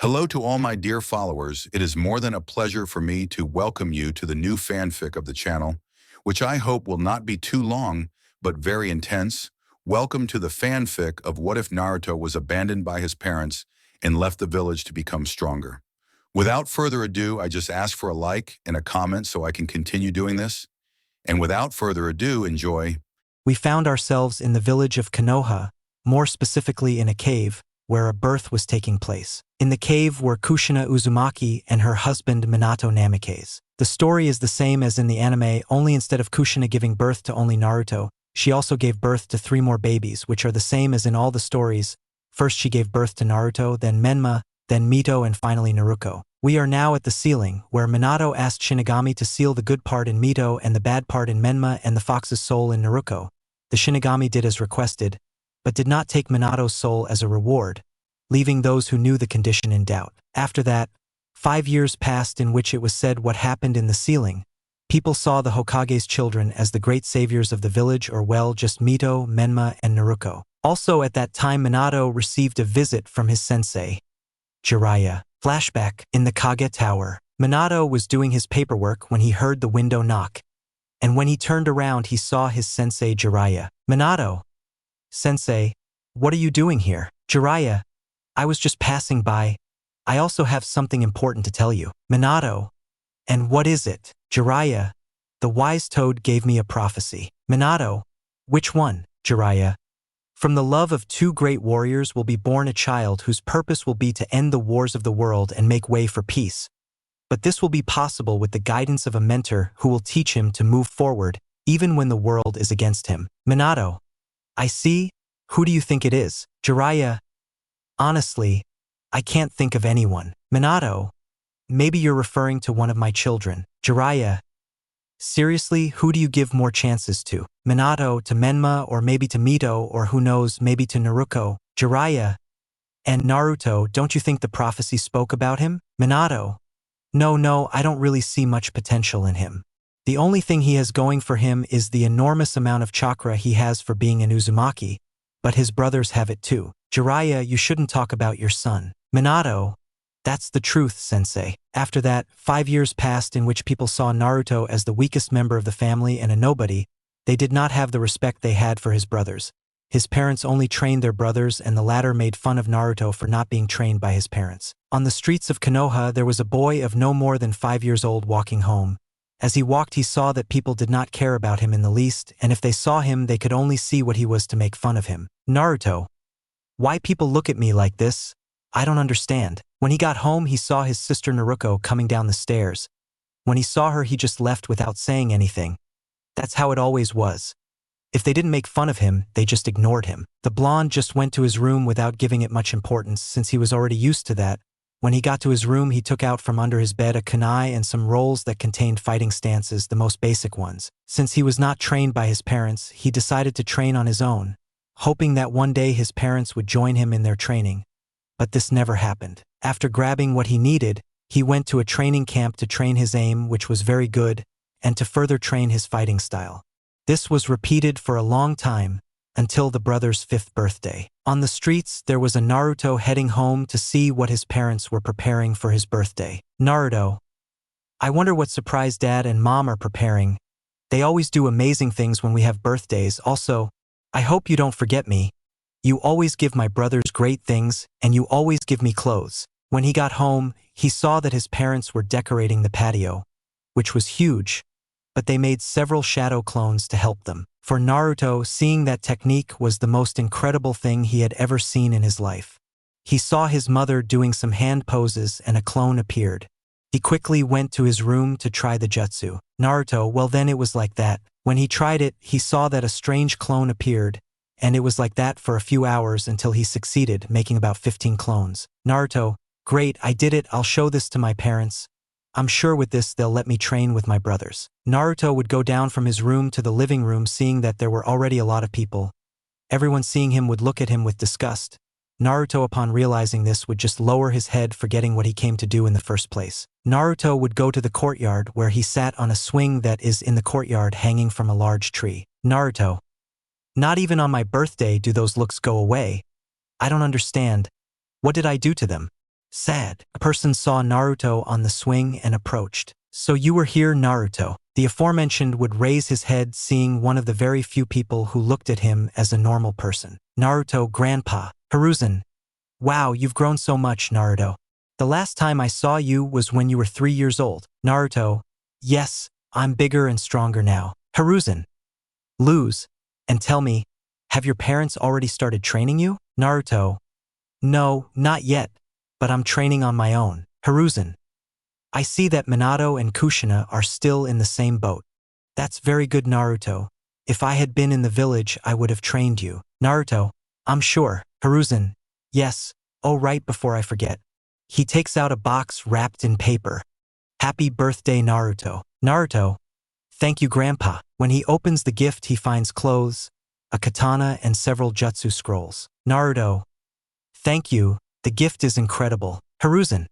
Hello to all my dear followers. It is more than a pleasure for me to welcome you to the new fanfic of the channel, which I hope will not be too long, but very intense. Welcome to the fanfic of What If Naruto Was Abandoned by His Parents and Left the Village to Become Stronger. Without further ado, I just ask for a like and a comment so I can continue doing this. And without further ado, enjoy. We found ourselves in the village of Konoha, more specifically in a cave, where a birth was taking place. In the cave were Kushina Uzumaki and her husband Minato Namikaze. The story is the same as in the anime, only instead of Kushina giving birth to only Naruto, she also gave birth to 3 more babies, which are the same as in all the stories. First she gave birth to Naruto, then Menma, then Mito, and finally Naruko. We are now at the ceiling, where Minato asked Shinigami to seal the good part in Mito and the bad part in Menma and the fox's soul in Naruko. The Shinigami did as requested, but did not take Minato's soul as a reward, leaving those who knew the condition in doubt. After that, 5 years passed in which it was said what happened in the ceiling. People saw the Hokage's children as the great saviors of the village, or well, just Mito, Menma, and Naruko. Also at that time Minato received a visit from his sensei, Jiraiya. Flashback. In the Kage Tower, Minato was doing his paperwork when he heard the window knock, and when he turned around he saw his sensei Jiraiya. Minato. Sensei, what are you doing here? Jiraiya. I was just passing by. I also have something important to tell you. Minato. And what is it? Jiraiya. The wise toad gave me a prophecy. Minato. Which one? Jiraiya. From the love of 2 great warriors will be born a child whose purpose will be to end the wars of the world and make way for peace. But this will be possible with the guidance of a mentor who will teach him to move forward, even when the world is against him. Minato. I see. Who do you think it is? Jiraiya. Honestly, I can't think of anyone. Minato. Maybe you're referring to one of my children. Jiraiya. Seriously, who do you give more chances to? Minato to Menma, or maybe to Mito, or who knows, maybe to Naruko. Jiraiya. And Naruto, don't you think the prophecy spoke about him? Minato. No, I don't really see much potential in him. The only thing he has going for him is the enormous amount of chakra he has for being an Uzumaki, but his brothers have it too. Jiraiya, you shouldn't talk about your son. Minato. That's the truth, sensei. After that, 5 years passed in which people saw Naruto as the weakest member of the family and a nobody. They did not have the respect they had for his brothers. His parents only trained their brothers, and the latter made fun of Naruto for not being trained by his parents. On the streets of Konoha, there was a boy of no more than 5 years old walking home. As he walked, he saw that people did not care about him in the least, and if they saw him, they could only see what he was to make fun of him. Naruto. Why people look at me like this? I don't understand. When he got home, he saw his sister Naruko coming down the stairs. When he saw her, he just left without saying anything. That's how it always was. If they didn't make fun of him, they just ignored him. The blonde just went to his room without giving it much importance, since he was already used to that. When he got to his room, he took out from under his bed a kunai and some rolls that contained fighting stances, the most basic ones. Since he was not trained by his parents, he decided to train on his own, hoping that one day his parents would join him in their training. But this never happened. After grabbing what he needed, he went to a training camp to train his aim, which was very good, and to further train his fighting style. This was repeated for a long time, until the brother's 5th birthday. On the streets, there was a Naruto heading home to see what his parents were preparing for his birthday. Naruto. I wonder what surprise Dad and Mom are preparing. They always do amazing things when we have birthdays. Also, I hope you don't forget me. You always give my brothers great things, and you always give me clothes. When he got home, he saw that his parents were decorating the patio, which was huge, but they made several shadow clones to help them. For Naruto, seeing that technique was the most incredible thing he had ever seen in his life. He saw his mother doing some hand poses and a clone appeared. He quickly went to his room to try the jutsu. Naruto, well then it was like that. When he tried it, he saw that a strange clone appeared, and it was like that for a few hours until he succeeded, making about 15 clones. Naruto, great, I did it, I'll show this to my parents. I'm sure with this they'll let me train with my brothers. Naruto would go down from his room to the living room, seeing that there were already a lot of people. Everyone seeing him would look at him with disgust. Naruto, upon realizing this, would just lower his head, forgetting what he came to do in the first place. Naruto would go to the courtyard, where he sat on a swing that is in the courtyard hanging from a large tree. Naruto. Not even on my birthday do those looks go away. I don't understand. What did I do to them? Sad. A person saw Naruto on the swing and approached. So you were here, Naruto. The aforementioned would raise his head, seeing one of the very few people who looked at him as a normal person. Naruto, Grandpa. Hiruzen. Wow, you've grown so much, Naruto. The last time I saw you was when you were 3 years old. Naruto. Yes, I'm bigger and stronger now. Hiruzen. Lose. And tell me, have your parents already started training you? Naruto. No, not yet, but I'm training on my own. Hiruzen. I see that Minato and Kushina are still in the same boat. That's very good, Naruto. If I had been in the village, I would have trained you. Naruto. I'm sure. Hiruzen. Yes. Oh, right before I forget. He takes out a box wrapped in paper. Happy birthday, Naruto. Naruto. Thank you, Grandpa. When he opens the gift, he finds clothes, a katana, and several jutsu scrolls. Naruto. Thank you. The gift is incredible. Hiruzen.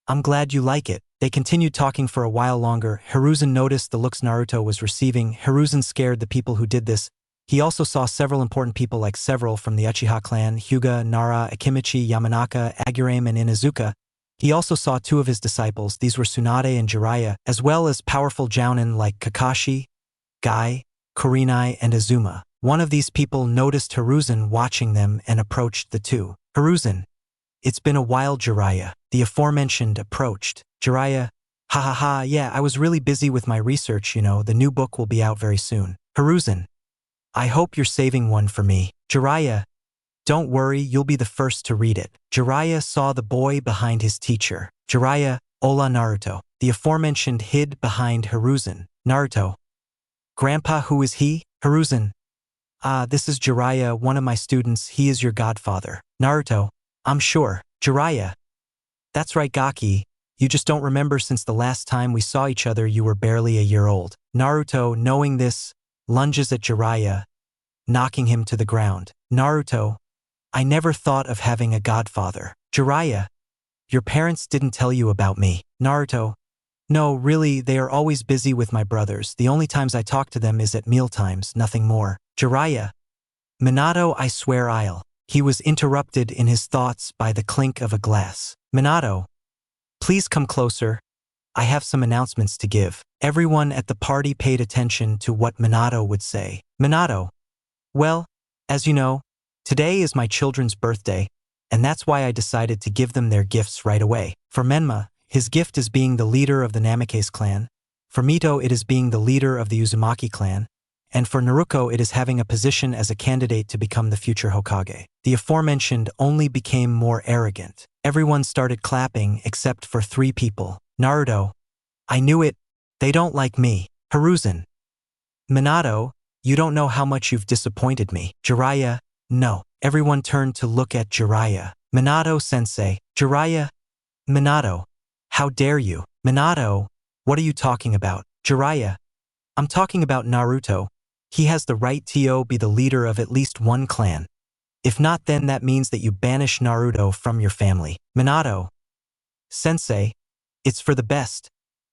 I'm glad you like it. They continued talking for a while longer. Hiruzen noticed the looks Naruto was receiving. Hiruzen scared the people who did this. He also saw several important people like several from the Uchiha clan, Hyuga, Nara, Akimichi, Yamanaka, Agurame, and Inuzuka. He also saw 2 of his disciples. These were Tsunade and Jiraiya, as well as powerful jounin like Kakashi, Gai, Kurenai, and Azuma. One of these people noticed Hiruzen watching them and approached the 2. Hiruzen. It's been a while, Jiraiya. The aforementioned approached. Jiraiya. Ha ha ha, yeah, I was really busy with my research, the new book will be out very soon. Hiruzen. I hope you're saving one for me. Jiraiya. Don't worry, you'll be the first to read it. Jiraiya saw the boy behind his teacher. Jiraiya. Hola, Naruto. The aforementioned hid behind Hiruzen. Naruto. Grandpa, who is he? Hiruzen. This is Jiraiya, one of my students. He is your godfather. Naruto. I'm sure. Jiraiya. That's right, Gaki. You just don't remember since the last time we saw each other you were barely a year old. Naruto, knowing this, lunges at Jiraiya, knocking him to the ground. Naruto. I never thought of having a godfather. Jiraiya. Your parents didn't tell you about me. Naruto. No, really, they are always busy with my brothers. The only times I talk to them is at mealtimes, nothing more. Jiraiya. Minato, I swear I'll. He was interrupted in his thoughts by the clink of a glass. Minato. Please come closer. I have some announcements to give. Everyone at the party paid attention to what Minato would say. Minato. Well, as you know, today is my children's birthday, and that's why I decided to give them their gifts right away. For Menma, his gift is being the leader of the Namikaze clan. For Mito, it is being the leader of the Uzumaki clan. And for Naruko, it is having a position as a candidate to become the future Hokage. The aforementioned only became more arrogant. Everyone started clapping except for 3 people. Naruto. I knew it. They don't like me. Hiruzen. Minato. You don't know how much you've disappointed me. Jiraiya. No. Everyone turned to look at Jiraiya. Minato-sensei. Jiraiya. Minato. How dare you? Minato. What are you talking about? Jiraiya. I'm talking about Naruto. He has the right to be the leader of at least one clan. If not, then that means that you banish Naruto from your family. Minato. Sensei. It's for the best.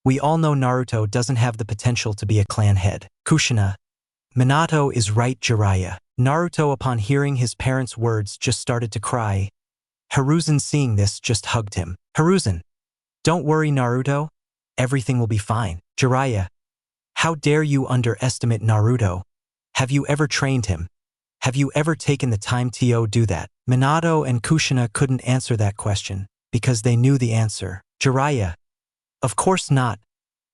We all know Naruto doesn't have the potential to be a clan head. Kushina. Minato is right, Jiraiya. Naruto, upon hearing his parents' words, just started to cry. Hiruzen, seeing this, just hugged him. Hiruzen. Don't worry, Naruto. Everything will be fine. Jiraiya. How dare you underestimate Naruto? Have you ever trained him? Have you ever taken the time to do that? Minato and Kushina couldn't answer that question because they knew the answer. Jiraiya. Of course not.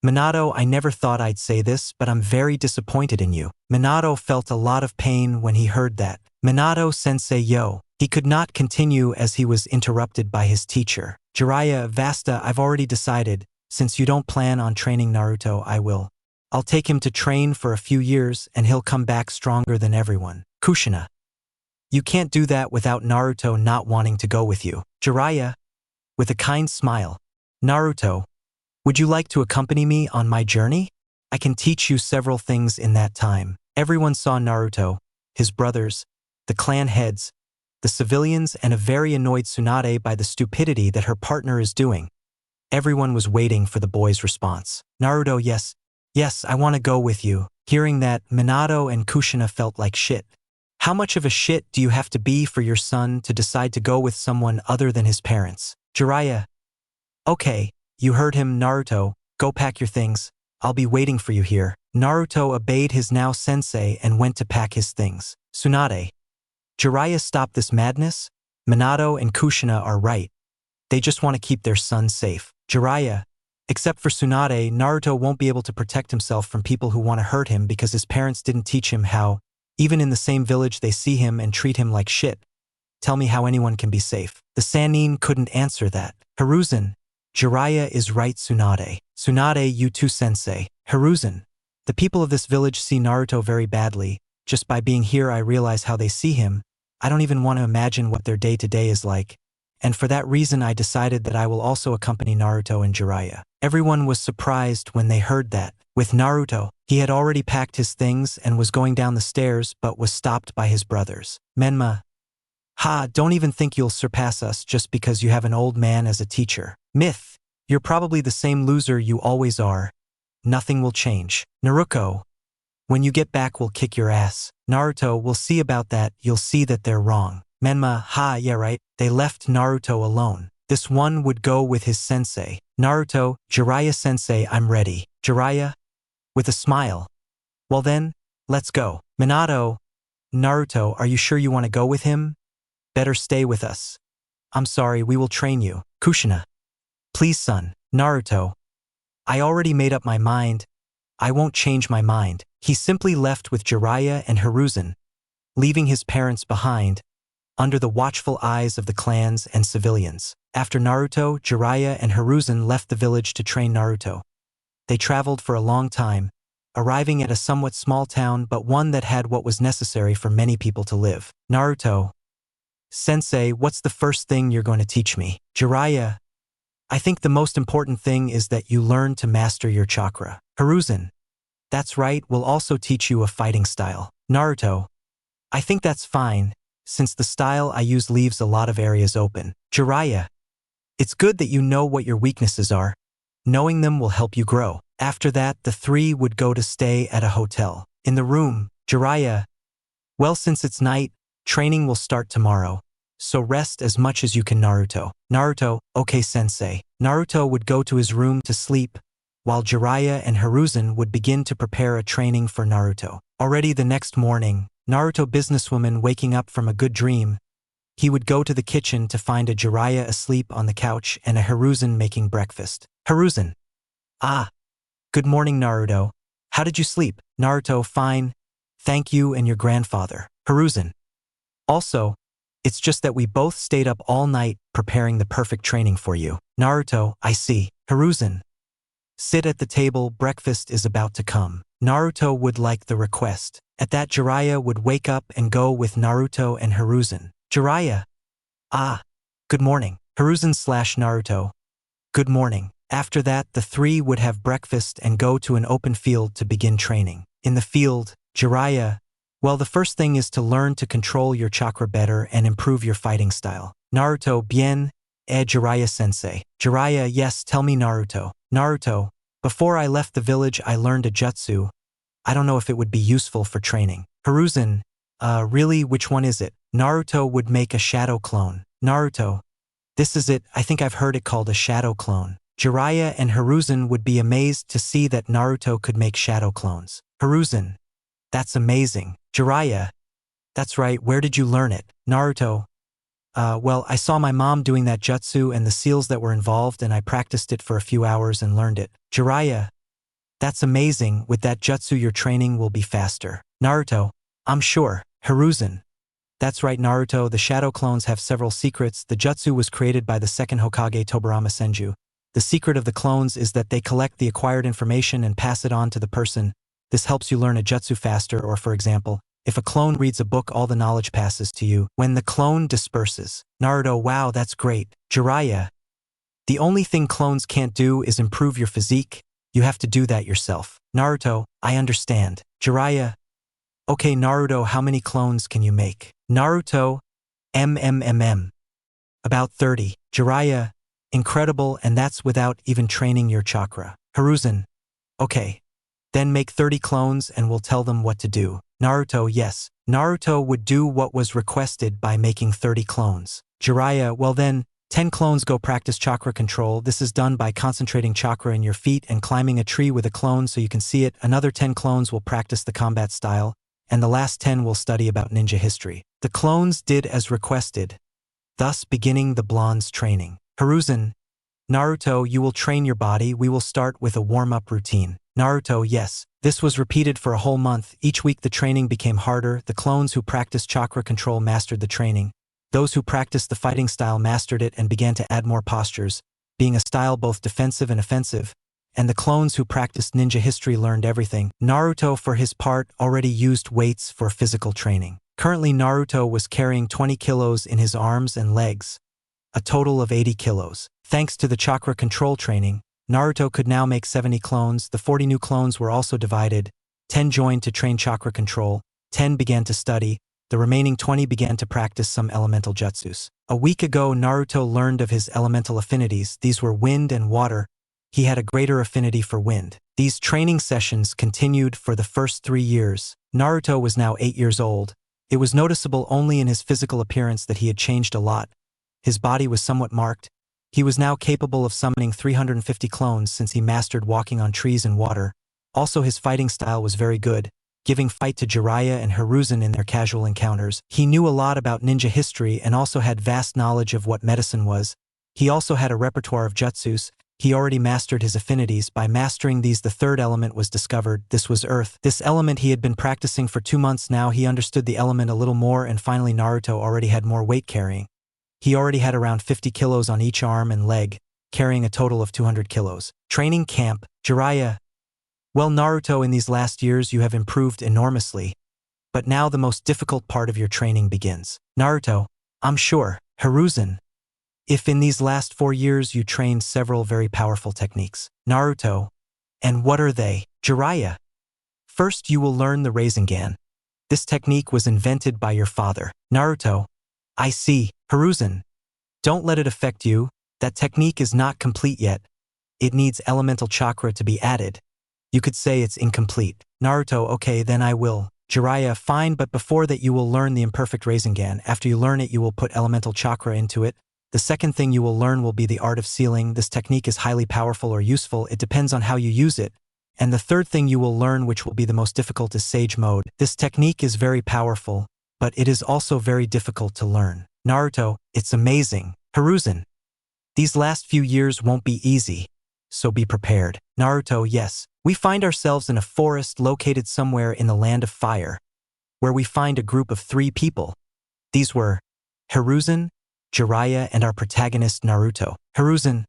Minato, I never thought I'd say this, but I'm very disappointed in you. Minato felt a lot of pain when he heard that. Minato-sensei, yo. He could not continue as he was interrupted by his teacher. Jiraiya, Vasta, I've already decided. Since you don't plan on training Naruto, I will. I'll take him to train for a few years and he'll come back stronger than everyone. Kushina. You can't do that without Naruto not wanting to go with you. Jiraiya. With a kind smile. Naruto. Would you like to accompany me on my journey? I can teach you several things in that time. Everyone saw Naruto, his brothers, the clan heads, the civilians, and a very annoyed Tsunade by the stupidity that her partner is doing. Everyone was waiting for the boy's response. Naruto, yes, I want to go with you. Hearing that, Minato and Kushina felt like shit. How much of a shit do you have to be for your son to decide to go with someone other than his parents? Jiraiya, okay, you heard him, Naruto, go pack your things, I'll be waiting for you here. Naruto obeyed his now sensei and went to pack his things. Tsunade, Jiraiya, stop this madness? Minato and Kushina are right. They just want to keep their son safe. Jiraiya, except for Tsunade, Naruto won't be able to protect himself from people who want to hurt him because his parents didn't teach him how. Even in the same village they see him and treat him like shit. Tell me how anyone can be safe. The Sannin couldn't answer that. Hiruzen, Jiraiya is right, Tsunade. Tsunade, you too, sensei. Hiruzen, the people of this village see Naruto very badly. Just by being here I realize how they see him. I don't even want to imagine what their day-to-day is like. And for that reason I decided that I will also accompany Naruto and Jiraiya. Everyone was surprised when they heard that. With Naruto, he had already packed his things and was going down the stairs but was stopped by his brothers. Menma, ha, don't even think you'll surpass us just because you have an old man as a teacher. Myth, you're probably the same loser you always are. Nothing will change. Naruko, when you get back we'll kick your ass. Naruto, we'll see about that, you'll see that they're wrong. Menma, ha, yeah right, they left Naruto alone. This one would go with his sensei. Naruto, Jiraiya sensei, I'm ready. Jiraiya, with a smile. Well then, let's go. Minato, Naruto, are you sure you want to go with him? Better stay with us. I'm sorry, we will train you. Kushina, please son. Naruto, I already made up my mind. I won't change my mind. He simply left with Jiraiya and Hiruzen, leaving his parents behind, under the watchful eyes of the clans and civilians. After Naruto, Jiraiya and Hiruzen left the village to train Naruto. They traveled for a long time, arriving at a somewhat small town but one that had what was necessary for many people to live. Naruto, sensei, what's the first thing you're going to teach me? Jiraiya, I think the most important thing is that you learn to master your chakra. Hiruzen, that's right, we'll also teach you a fighting style. Naruto, I think that's fine, since the style I use leaves a lot of areas open. Jiraiya, it's good that you know what your weaknesses are. Knowing them will help you grow. After that, the three would go to stay at a hotel. In the room, Jiraiya, well, since it's night, training will start tomorrow. So rest as much as you can, Naruto. Naruto, okay sensei. Naruto would go to his room to sleep, while Jiraiya and Hiruzen would begin to prepare a training for Naruto. Already the next morning, Naruto businesswoman waking up from a good dream, he would go to the kitchen to find a Jiraiya asleep on the couch and a Hiruzen making breakfast. Hiruzen, ah, good morning Naruto. How did you sleep? Naruto, fine, thank you and your grandfather. Hiruzen, also, it's just that we both stayed up all night preparing the perfect training for you. Naruto, I see. Hiruzen, sit at the table, breakfast is about to come. Naruto would like the request. At that, Jiraiya would wake up and go with Naruto and Hiruzen. Jiraiya, ah, good morning. Hiruzen/Naruto, good morning. After that, the three would have breakfast and go to an open field to begin training. In the field, Jiraiya, well, the first thing is to learn to control your chakra better and improve your fighting style. Naruto, bien, Jiraiya-sensei. Jiraiya, yes, tell me Naruto. Naruto, before I left the village I learned a jutsu. I don't know if it would be useful for training. Hiruzen, really, which one is it? Naruto would make a shadow clone. Naruto, this is it, I think I've heard it called a shadow clone. Jiraiya and Hiruzen would be amazed to see that Naruto could make shadow clones. Hiruzen, that's amazing. Jiraiya, that's right, where did you learn it? Naruto, well, I saw my mom doing that jutsu and the seals that were involved and I practiced it for a few hours and learned it. Jiraiya, that's amazing, with that jutsu your training will be faster. Naruto, I'm sure. Hiruzen, that's right Naruto, the shadow clones have several secrets. The jutsu was created by the second Hokage Tobirama Senju. The secret of the clones is that they collect the acquired information and pass it on to the person. This helps you learn a jutsu faster, or for example, if a clone reads a book all the knowledge passes to you. When the clone disperses. Naruto, wow, that's great. Jiraiya, the only thing clones can't do is improve your physique. You have to do that yourself. Naruto, I understand. Jiraiya, okay Naruto, how many clones can you make? Naruto, about 30. Jiraiya, incredible, and that's without even training your chakra. Hiruzen, okay. Then make 30 clones and we'll tell them what to do. Naruto, yes. Naruto would do what was requested by making 30 clones. Jiraiya, well then, 10 clones go practice chakra control. This is done by concentrating chakra in your feet and climbing a tree with a clone so you can see it. Another 10 clones will practice the combat style, and the last 10 will study about ninja history. The clones did as requested, thus beginning the blonde's training. Hiruzen, Naruto, you will train your body. We will start with a warm-up routine. Naruto, yes. This was repeated for a whole month. Each week the training became harder. The clones who practiced chakra control mastered the training. Those who practiced the fighting style mastered it and began to add more postures, being a style both defensive and offensive. And the clones who practiced ninja history learned everything. Naruto, for his part, already used weights for physical training. Currently, Naruto was carrying 20 kilos in his arms and legs, a total of 80 kilos. Thanks to the chakra control training, Naruto could now make 70 clones. The 40 new clones were also divided. 10 joined to train chakra control, 10 began to study, the remaining 20 began to practice some elemental jutsus. A week ago, Naruto learned of his elemental affinities. These were wind and water. He had a greater affinity for wind. These training sessions continued for the first 3 years. Naruto was now 8 years old. It was noticeable only in his physical appearance that he had changed a lot. His body was somewhat marked. He was now capable of summoning 350 clones since he mastered walking on trees and water. Also, his fighting style was very good, giving fight to Jiraiya and Hiruzen in their casual encounters. He knew a lot about ninja history and also had vast knowledge of what medicine was. He also had a repertoire of jutsus. He already mastered his affinities. By mastering these, the third element was discovered. This was earth. This element he had been practicing for 2 months now. He understood the element a little more, and finally Naruto already had more weight carrying. He already had around 50 kilos on each arm and leg, carrying a total of 200 kilos. Training camp, Jiraiya. Well, Naruto, in these last years you have improved enormously. But now the most difficult part of your training begins. Naruto, I'm sure. Hiruzen, if in these last 4 years you trained several very powerful techniques. Naruto, and what are they? Jiraiya, first you will learn the Rasengan. This technique was invented by your father. Naruto, I see. Hiruzen, don't let it affect you. That technique is not complete yet. It needs elemental chakra to be added. You could say it's incomplete. Naruto, okay, then I will. Jiraiya, fine, but before that you will learn the imperfect Rasengan. After you learn it, you will put elemental chakra into it. The second thing you will learn will be the art of sealing. This technique is highly powerful or useful. It depends on how you use it. And the third thing you will learn, which will be the most difficult, is Sage Mode. This technique is very powerful, but it is also very difficult to learn. Naruto, it's amazing. Hiruzen, these last few years won't be easy, so be prepared. Naruto, yes. We find ourselves in a forest located somewhere in the land of fire, where we find a group of 3 people. These were Hiruzen, Jiraiya, and our protagonist Naruto. Hiruzen,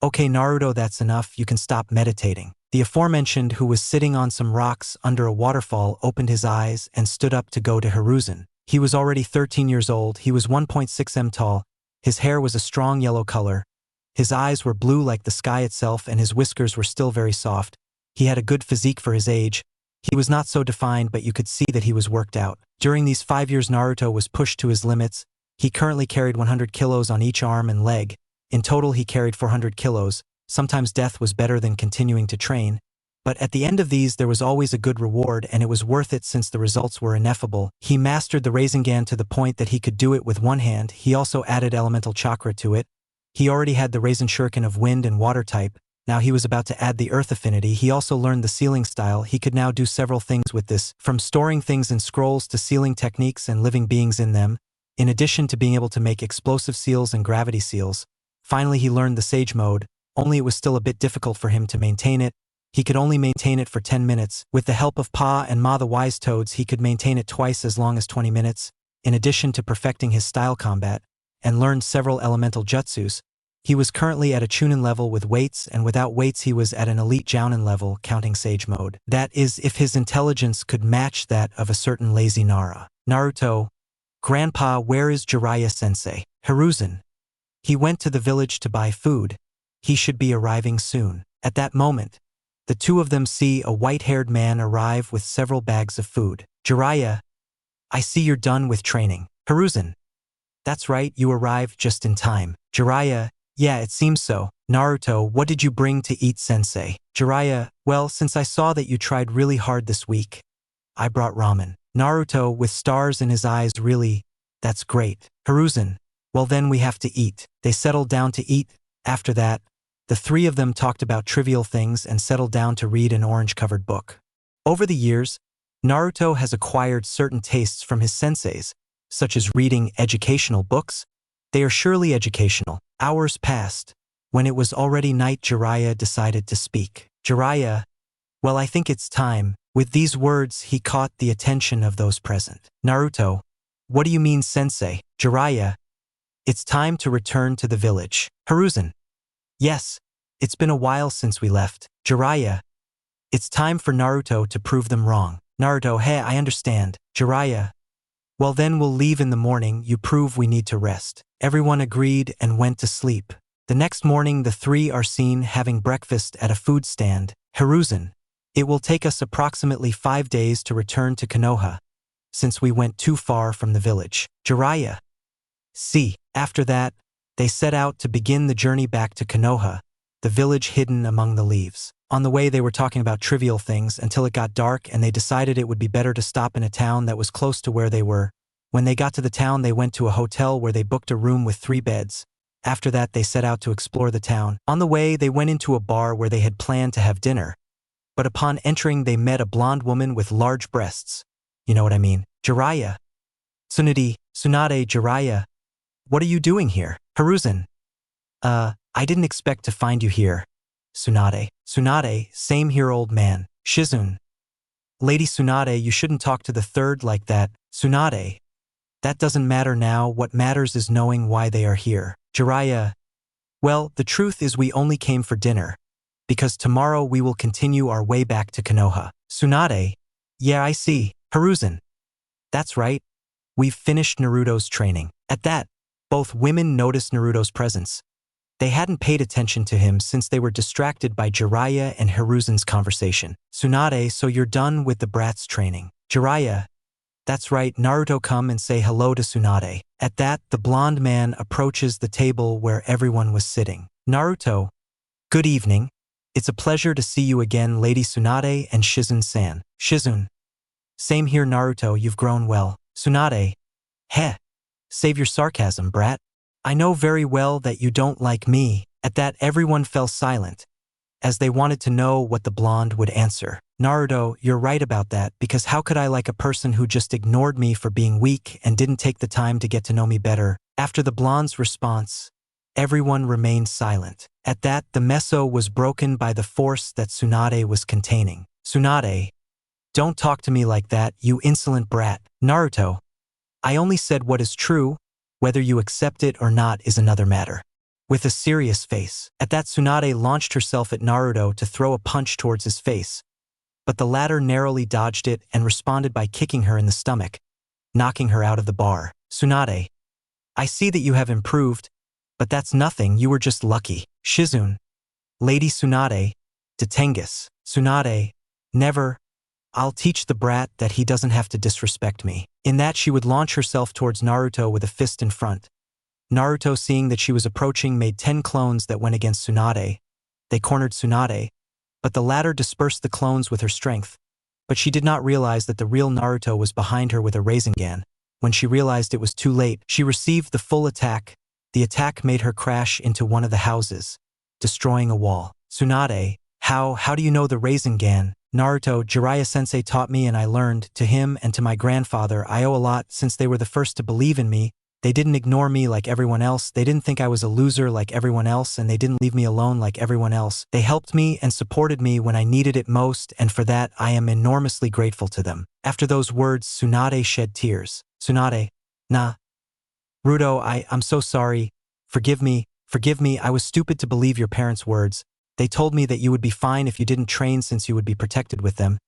okay Naruto, that's enough, you can stop meditating. The aforementioned, who was sitting on some rocks under a waterfall, opened his eyes and stood up to go to Hiruzen. He was already 13 years old. He was 1.6 m tall. His hair was a strong yellow color. His eyes were blue like the sky itself, and his whiskers were still very soft. He had a good physique for his age. He was not so defined, but you could see that he was worked out. During these 5 years, Naruto was pushed to his limits. He currently carried 100 kilos on each arm and leg. In total, he carried 400 kilos. Sometimes death was better than continuing to train. But at the end of these, there was always a good reward, and it was worth it since the results were ineffable. He mastered the Rasengan to the point that he could do it with one hand. He also added elemental chakra to it. He already had the Rasen Shuriken of wind and water type. Now he was about to add the earth affinity. He also learned the sealing style. He could now do several things with this, from storing things in scrolls to sealing techniques and living beings in them, in addition to being able to make explosive seals and gravity seals. Finally, he learned the Sage Mode, only it was still a bit difficult for him to maintain it. He could only maintain it for 10 minutes. With the help of Pa and Ma the Wise Toads, he could maintain it twice as long as 20 minutes, in addition to perfecting his style combat, and learned several elemental jutsus. He was currently at a Chunin level with weights, and without weights he was at an elite Jounin level, counting Sage Mode. That is, if his intelligence could match that of a certain lazy Nara. Naruto, Grandpa, where is Jiraiya sensei? Hiruzen, he went to the village to buy food. He should be arriving soon. At that moment, the two of them see a white-haired man arrive with several bags of food. Jiraiya, I see you're done with training. Hiruzen, that's right, you arrived just in time. Jiraiya, yeah, it seems so. Naruto, what did you bring to eat, sensei? Jiraiya, well, since I saw that you tried really hard this week, I brought ramen. Naruto, with stars in his eyes, really? That's great. Hiruzen, Well, then we have to eat. They settled down to eat. After that, the three of them talked about trivial things and settled down to read an orange-covered book. Over the years, Naruto has acquired certain tastes from his senseis, such as reading educational books. They are surely educational. Hours passed. When it was already night, Jiraiya decided to speak. Jiraiya, well, I think it's time. With these words, he caught the attention of those present. Naruto, what do you mean, sensei? Jiraiya, it's time to return to the village. Hiruzen, yes, it's been a while since we left. Jiraiya, it's time for Naruto to prove them wrong. Naruto, hey, I understand. Jiraiya, well then we'll leave in the morning, you prove we need to rest. Everyone agreed and went to sleep. The next morning, the three are seen having breakfast at a food stand. Hiruzen, it will take us approximately 5 days to return to Konoha, since we went too far from the village. Jiraiya, see, after that, they set out to begin the journey back to Konoha, the village hidden among the leaves. On the way, they were talking about trivial things until it got dark and they decided it would be better to stop in a town that was close to where they were. When they got to the town, they went to a hotel where they booked a room with 3 beds. After that, they set out to explore the town. On the way, they went into a bar where they had planned to have dinner. But upon entering, they met a blonde woman with large breasts. You know what I mean? Jiraiya. Tsunade, Jiraiya. What are you doing here? Hiruzen. I didn't expect to find you here. Tsunade, same here, old man. Shizun. Lady Tsunade, you shouldn't talk to the third like that. Tsunade. That doesn't matter now, what matters is knowing why they are here. Jiraiya. Well, the truth is we only came for dinner, because tomorrow we will continue our way back to Konoha. Tsunade. Yeah, I see. Hiruzen. That's right. We've finished Naruto's training. At that, both women noticed Naruto's presence. They hadn't paid attention to him since they were distracted by Jiraiya and Hiruzen's conversation. Tsunade, so you're done with the brat's training. Jiraiya, that's right, Naruto, come and say hello to Tsunade. At that, the blonde man approaches the table where everyone was sitting. Naruto, good evening. It's a pleasure to see you again, Lady Tsunade and Shizun-san. Shizun. Same here, Naruto, you've grown well. Tsunade. Heh. Save your sarcasm, brat. I know very well that you don't like me. At that, everyone fell silent, as they wanted to know what the blonde would answer. Naruto, you're right about that, because how could I like a person who just ignored me for being weak and didn't take the time to get to know me better? After the blonde's response, everyone remained silent. At that, the meso was broken by the force that Tsunade was containing. Tsunade, don't talk to me like that, you insolent brat. Naruto, I only said what is true. Whether you accept it or not is another matter. With a serious face. At that, Tsunade launched herself at Naruto to throw a punch towards his face, but the latter narrowly dodged it and responded by kicking her in the stomach, knocking her out of the bar. Tsunade, I see that you have improved, but that's nothing, you were just lucky. Shizun. Lady Tsunade, Detengus. Tsunade, never. I'll teach the brat that he doesn't have to disrespect me. In that, she would launch herself towards Naruto with a fist in front. Naruto, seeing that she was approaching, made 10 clones that went against Tsunade. They cornered Tsunade, but the latter dispersed the clones with her strength. But she did not realize that the real Naruto was behind her with a Rasengan. When she realized it was too late, she received the full attack. The attack made her crash into one of the houses, destroying a wall. Tsunade, how do you know the Rasengan? Naruto, Jiraiya-sensei taught me and I learned. To him and to my grandfather, I owe a lot since they were the first to believe in me. They didn't ignore me like everyone else. They didn't think I was a loser like everyone else, and they didn't leave me alone like everyone else. They helped me and supported me when I needed it most, and for that I am enormously grateful to them. After those words, Tsunade shed tears. Tsunade, nah. Rudo, I'm so sorry. Forgive me, I was stupid to believe your parents' words. They told me that you would be fine if you didn't train since you would be protected with them.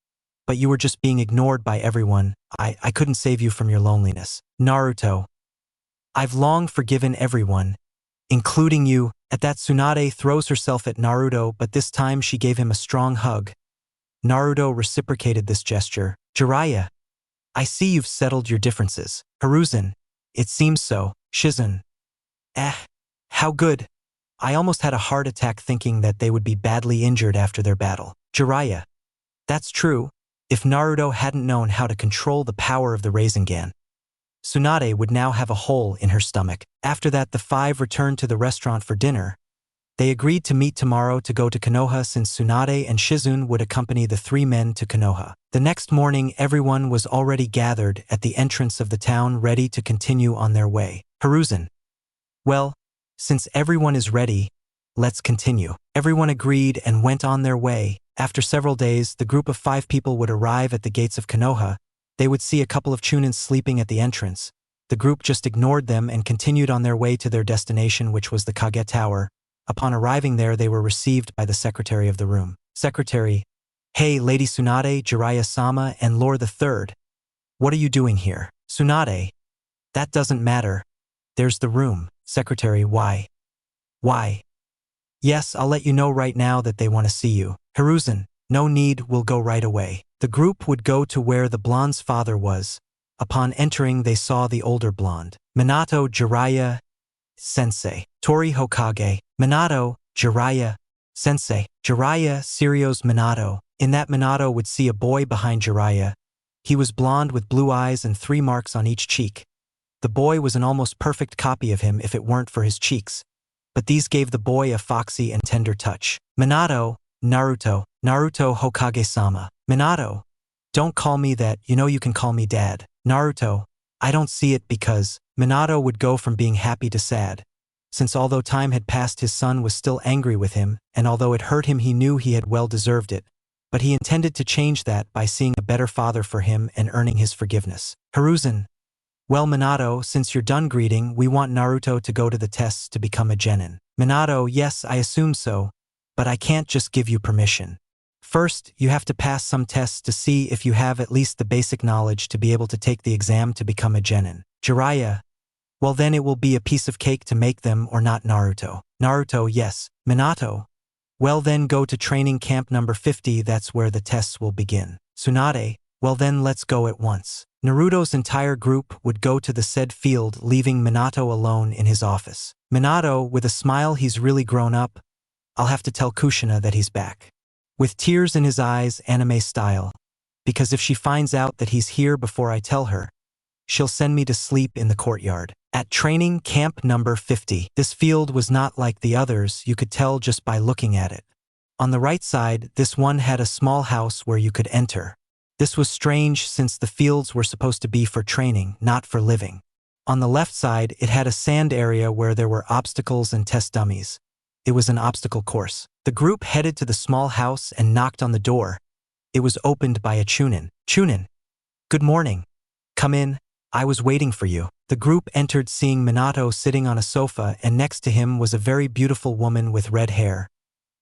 But you were just being ignored by everyone. I couldn't save you from your loneliness. Naruto. I've long forgiven everyone, including you. At that, Tsunade throws herself at Naruto, but this time she gave him a strong hug. Naruto reciprocated this gesture. Jiraiya. I see you've settled your differences. Hiruzen. It seems so. Shizun. How good. I almost had a heart attack thinking that they would be badly injured after their battle. Jiraiya. That's true, if Naruto hadn't known how to control the power of the Rasengan. Tsunade would now have a hole in her stomach. After that, the five returned to the restaurant for dinner. They agreed to meet tomorrow to go to Konoha since Tsunade and Shizune would accompany the three men to Konoha. The next morning, everyone was already gathered at the entrance of the town ready to continue on their way. Hiruzen. Well, since everyone is ready, let's continue. Everyone agreed and went on their way. After several days, the group of 5 people would arrive at the gates of Konoha. They would see a couple of Chunins sleeping at the entrance. The group just ignored them and continued on their way to their destination, which was the Kage Tower. Upon arriving there, they were received by the secretary of the room. Secretary, hey, Lady Tsunade, Jiraiya-sama, and Lord the Third. What are you doing here? Tsunade, that doesn't matter. There's the room. Secretary, why? Why? Yes, I'll let you know right now that they want to see you. Hiruzen, no need, we'll go right away. The group would go to where the blonde's father was. Upon entering, they saw the older blonde. Minato, Jiraiya, sensei. Tori Hokage. Minato, Jiraiya, sensei. Jiraiya, Sirio's Minato. In that, Minato would see a boy behind Jiraiya. He was blonde with blue eyes and 3 marks on each cheek. The boy was an almost perfect copy of him if it weren't for his cheeks, but these gave the boy a foxy and tender touch. Minato, Naruto, Naruto Hokage-sama. Minato, don't call me that, you know you can call me Dad. Naruto, I don't see it because Minato would go from being happy to sad. Since although time had passed, his son was still angry with him, and although it hurt him, he knew he had well deserved it. But he intended to change that by seeing a better father for him and earning his forgiveness. Hiruzen, well, Minato, since you're done greeting, we want Naruto to go to the tests to become a genin. Minato, yes, I assume so, but I can't just give you permission. First, you have to pass some tests to see if you have at least the basic knowledge to be able to take the exam to become a genin. Jiraiya, well then it will be a piece of cake to make them or not. Naruto. Naruto, yes. Minato, well then go to training camp number 50, that's where the tests will begin. Tsunade, well then let's go at once. Naruto's entire group would go to the said field, leaving Minato alone in his office. Minato, with a smile, he's really grown up. I'll have to tell Kushina that he's back. With tears in his eyes, anime style. Because if she finds out that he's here before I tell her, she'll send me to sleep in the courtyard. At training camp number 50, this field was not like the others, you could tell just by looking at it. On the right side, this one had a small house where you could enter. This was strange since the fields were supposed to be for training, not for living. On the left side, it had a sand area where there were obstacles and test dummies. It was an obstacle course. The group headed to the small house and knocked on the door. It was opened by a Chunin. Chunin, good morning. Come in, I was waiting for you. The group entered, seeing Minato sitting on a sofa, and next to him was a very beautiful woman with red hair.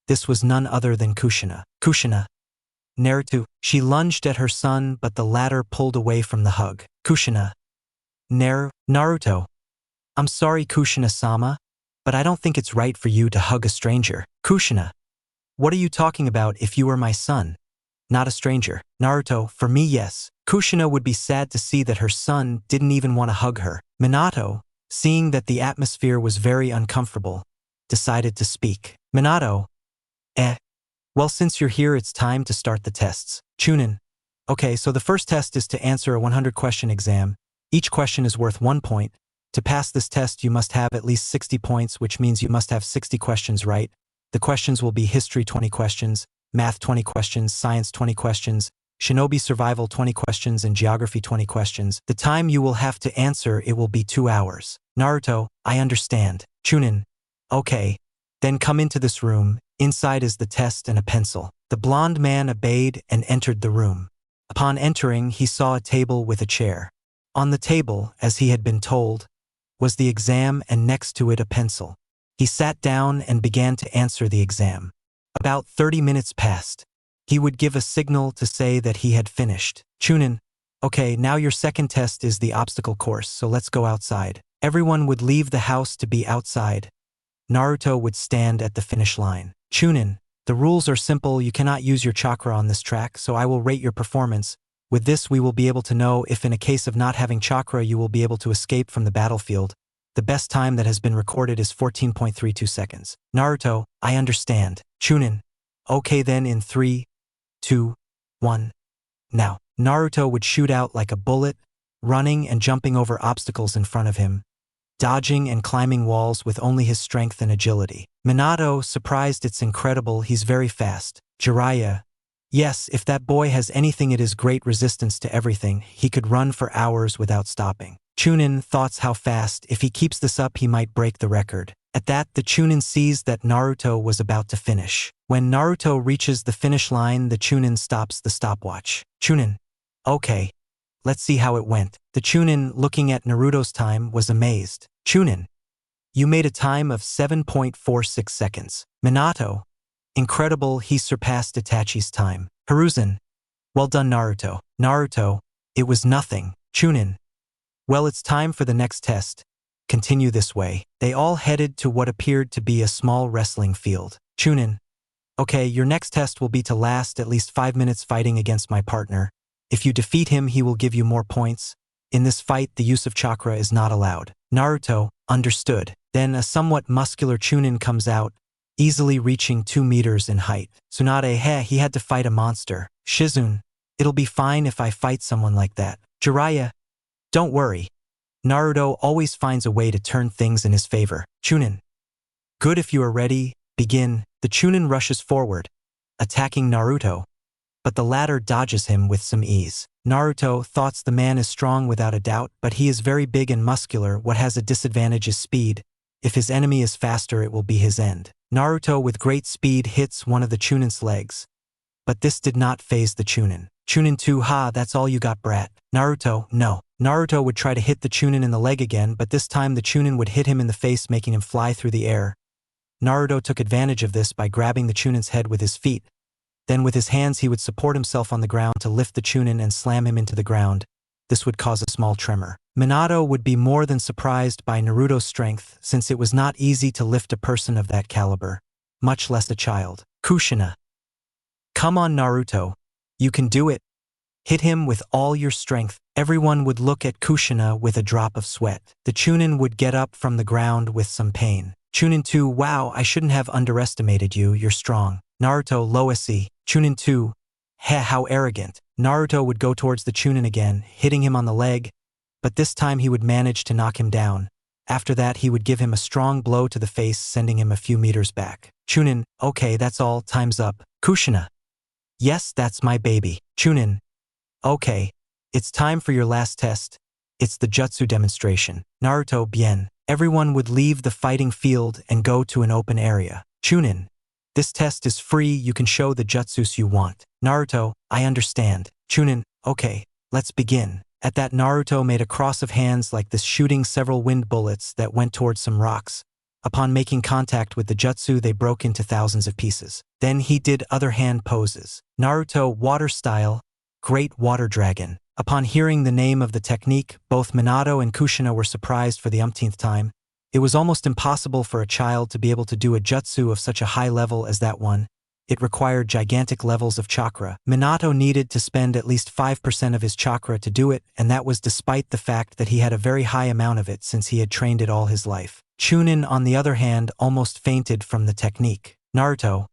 This was none other than Kushina. Kushina, Naruto. She lunged at her son, but the latter pulled away from the hug. Kushina, Naruto. I'm sorry, Kushina-sama, but I don't think it's right for you to hug a stranger. Kushina, what are you talking about? If you were my son, not a stranger. Naruto, for me, yes. Kushina would be sad to see that her son didn't even want to hug her. Minato, seeing that the atmosphere was very uncomfortable, decided to speak. Minato, well, since you're here, it's time to start the tests. Chunin, okay, so the first test is to answer a 100-question exam. Each question is worth 1 point. To pass this test, you must have at least 60 points, which means you must have 60 questions right. The questions will be history 20 questions, math 20 questions, science 20 questions, shinobi survival 20 questions, and geography 20 questions. The time you will have to answer it will be 2 hours. Naruto, I understand. Chunin, okay, then come into this room. Inside is the test and a pencil. The blonde man obeyed and entered the room. Upon entering, he saw a table with a chair. On the table, as he had been told, was the exam, and next to it a pencil. He sat down and began to answer the exam. About 30 minutes passed. He would give a signal to say that he had finished. Chunin, okay, now your second test is the obstacle course, so let's go outside. Everyone would leave the house to be outside. Naruto would stand at the finish line. Chunin, the rules are simple. You cannot use your chakra on this track, so I will rate your performance. With this, we will be able to know if in a case of not having chakra, you will be able to escape from the battlefield. The best time that has been recorded is 14.32 seconds. Naruto, I understand. Chunin, okay then, in 3, 2, 1. Now, Naruto would shoot out like a bullet. running and jumping over obstacles in front of him, dodging and climbing walls with only his strength and agility. Minato, surprised it's incredible, he's very fast. Jiraiya, yes, if that boy has anything it is great resistance to everything, he could run for hours without stopping. Chunin, thoughts how fast, if he keeps this up he might break the record. At that, the Chunin sees that Naruto was about to finish. When Naruto reaches the finish line, the Chunin stops the stopwatch. Chunin, okay, let's see how it went. The Chunin, looking at Naruto's time, was amazed. Chunin, you made a time of 7.46 seconds. Minato, incredible, he surpassed Itachi's time. Hiruzen, well done Naruto. Naruto, it was nothing. Chunin, well, it's time for the next test. Continue this way. They all headed to what appeared to be a small wrestling field. Chunin, okay, your next test will be to last at least 5 minutes fighting against my partner. If you defeat him, he will give you more points. In this fight, the use of chakra is not allowed. Naruto, understood. Then a somewhat muscular Chunin comes out, easily reaching 2 meters in height. Tsunade, he had to fight a monster. Shizune, it'll be fine if I fight someone like that. Jiraiya, don't worry. Naruto always finds a way to turn things in his favor. Chunin, good, if you are ready, begin. The Chunin rushes forward, attacking Naruto, but the latter dodges him with some ease. Naruto thoughts the man is strong without a doubt, but he is very big and muscular. What has a disadvantage is speed. If his enemy is faster, it will be his end. Naruto with great speed hits one of the Chunin's legs, but this did not faze the Chunin. Chunin 2, ha, that's all you got, brat. Naruto, no. Naruto would try to hit the Chunin in the leg again, but this time the Chunin would hit him in the face, making him fly through the air. Naruto took advantage of this by grabbing the Chunin's head with his feet. Then with his hands he would support himself on the ground to lift the Chunin and slam him into the ground. This would cause a small tremor. Minato would be more than surprised by Naruto's strength, since it was not easy to lift a person of that caliber, much less a child. Kushina, come on Naruto, you can do it. Hit him with all your strength. Everyone would look at Kushina with a drop of sweat. The Chunin would get up from the ground with some pain. Chunin 2, wow, I shouldn't have underestimated you, you're strong. Naruto, Loisi. Chunin 2, how arrogant. Naruto would go towards the Chunin again, hitting him on the leg, but this time he would manage to knock him down. After that, he would give him a strong blow to the face, sending him a few meters back. Chunin, okay, that's all, time's up. Kushina, yes, that's my baby. Chunin, okay, it's time for your last test. It's the Jutsu demonstration. Naruto, bien. Everyone would leave the fighting field and go to an open area. Chunin, this test is free, you can show the jutsus you want. Naruto, I understand. Chunin, okay, let's begin. At that, Naruto made a cross of hands like this, shooting several wind bullets that went towards some rocks. Upon making contact with the jutsu, they broke into thousands of pieces. Then he did other hand poses. Naruto, water style, great water dragon. Upon hearing the name of the technique, both Minato and Kushina were surprised for the umpteenth time. It was almost impossible for a child to be able to do a jutsu of such a high level as that one. It required gigantic levels of chakra. Minato needed to spend at least 5% of his chakra to do it, and that was despite the fact that he had a very high amount of it since he had trained it all his life. Chunin, on the other hand, almost fainted from the technique. Naruto,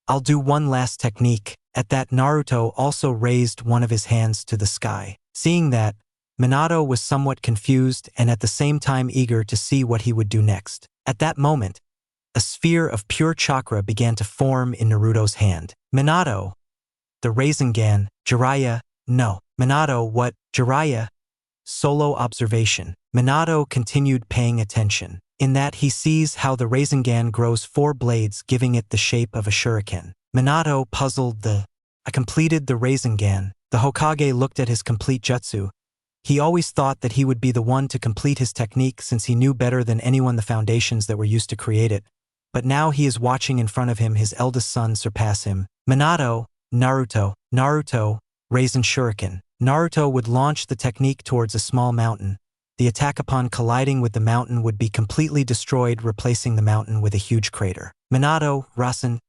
I'll do one last technique. At that, Naruto also raised one of his hands to the sky. Seeing that, Minato was somewhat confused and at the same time eager to see what he would do next. At that moment, a sphere of pure chakra began to form in Naruto's hand. Minato, the Rasengan. Jiraiya, no. Minato, what? Jiraiya, solo observation. Minato continued paying attention. In that, he sees how the Rasengan grows 4 blades, giving it the shape of a shuriken. Minato, puzzled, I completed the Rasengan. The Hokage looked at his complete jutsu. He always thought that he would be the one to complete his technique since he knew better than anyone the foundations that were used to create it. But now he is watching in front of him his eldest son surpass him. Minato, Naruto, Rasen Shuriken. Naruto would launch the technique towards a small mountain. The attack, upon colliding with the mountain, would be completely destroyed, replacing the mountain with a huge crater. Minato, Rasen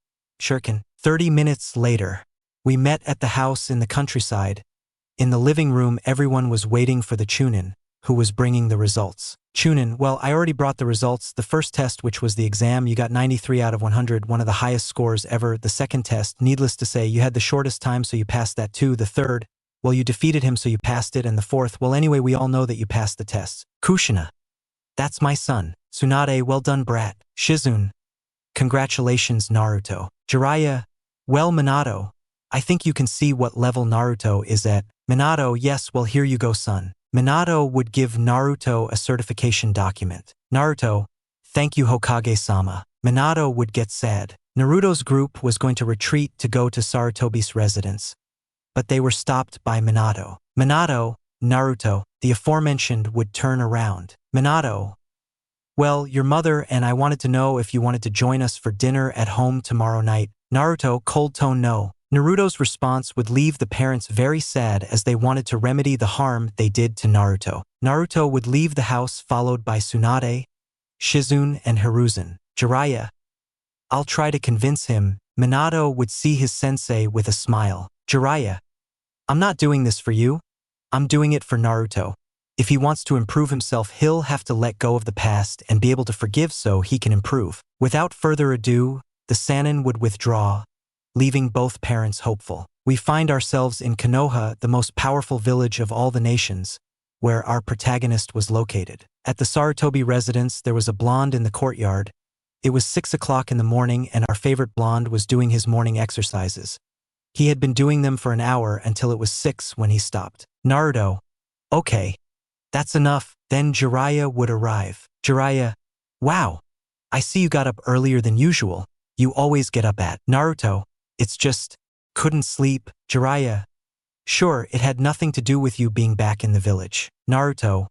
Shuriken. 30 minutes later, we met at the house in the countryside. In the living room, everyone was waiting for the Chunin, who was bringing the results. Chunin, well, I already brought the results. The first test, which was the exam, you got 93 out of 100, one of the highest scores ever. The second test, needless to say, you had the shortest time, so you passed that too. The third, well, you defeated him so you passed it, and the fourth, well, anyway, we all know that you passed the tests. Kushina, that's my son. Tsunade, well done, brat. Shizune, congratulations, Naruto. Jiraiya, well, Minato, I think you can see what level Naruto is at. Minato, yes, well, here you go, son. Minato would give Naruto a certification document. Naruto, thank you, Hokage-sama. Minato would get sad. Naruto's group was going to retreat to go to Sarutobi's residence, but they were stopped by Minato. Minato, Naruto, the aforementioned would turn around. Minato, well, your mother and I wanted to know if you wanted to join us for dinner at home tomorrow night. Naruto, cold tone, no. Naruto's response would leave the parents very sad as they wanted to remedy the harm they did to Naruto. Naruto would leave the house followed by Tsunade, Shizune, and Hiruzen. Jiraiya, I'll try to convince him. Minato would see his sensei with a smile. Jiraiya, I'm not doing this for you. I'm doing it for Naruto. If he wants to improve himself, he'll have to let go of the past and be able to forgive so he can improve. Without further ado, the Sannin would withdraw, leaving both parents hopeful. We find ourselves in Konoha, the most powerful village of all the nations, where our protagonist was located. At the Sarutobi residence, there was a blonde in the courtyard. It was 6 o'clock in the morning and our favorite blonde was doing his morning exercises. He had been doing them for an hour until it was 6 when he stopped. Naruto, okay, that's enough. Then Jiraiya would arrive. Jiraiya, wow, I see you got up earlier than usual. You always get up at. Naruto, it's just, couldn't sleep. Jiraiya, sure, it had nothing to do with you being back in the village. Naruto,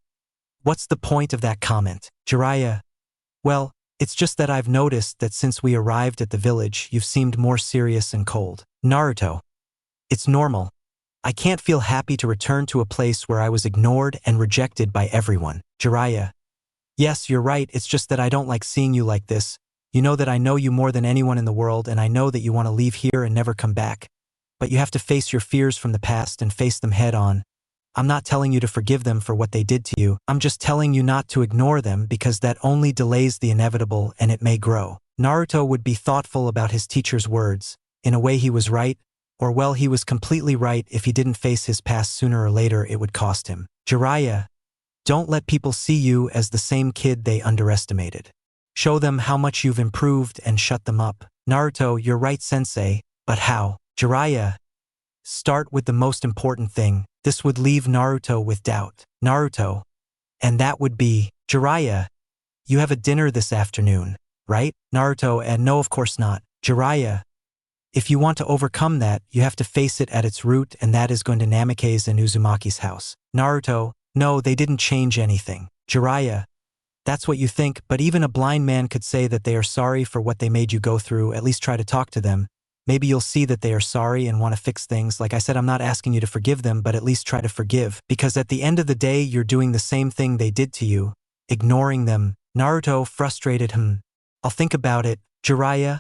what's the point of that comment? Jiraiya, well, it's just that I've noticed that since we arrived at the village, you've seemed more serious and cold. Naruto, it's normal. I can't feel happy to return to a place where I was ignored and rejected by everyone. Jiraiya, yes, you're right, it's just that I don't like seeing you like this. You know that I know you more than anyone in the world and I know that you want to leave here and never come back. But you have to face your fears from the past and face them head on. I'm not telling you to forgive them for what they did to you. I'm just telling you not to ignore them because that only delays the inevitable and it may grow. Naruto would be thoughtful about his teacher's words. In a way he was right, or well, he was completely right. If he didn't face his past sooner or later, it would cost him. Jiraiya, don't let people see you as the same kid they underestimated. Show them how much you've improved and shut them up. Naruto, you're right, sensei, but how? Jiraiya, start with the most important thing. This would leave Naruto with doubt. Naruto, and that would be, Jiraiya, you have a dinner this afternoon, right? Naruto, and no, of course not. Jiraiya, if you want to overcome that, you have to face it at its root, and that is going to Namake's and Uzumaki's house. Naruto, no, they didn't change anything. Jiraiya, that's what you think, but even a blind man could say that they are sorry for what they made you go through. At least try to talk to them. Maybe you'll see that they are sorry and want to fix things. Like I said, I'm not asking you to forgive them, but at least try to forgive. Because at the end of the day, you're doing the same thing they did to you, ignoring them. Naruto, frustrated, I'll think about it. Jiraiya,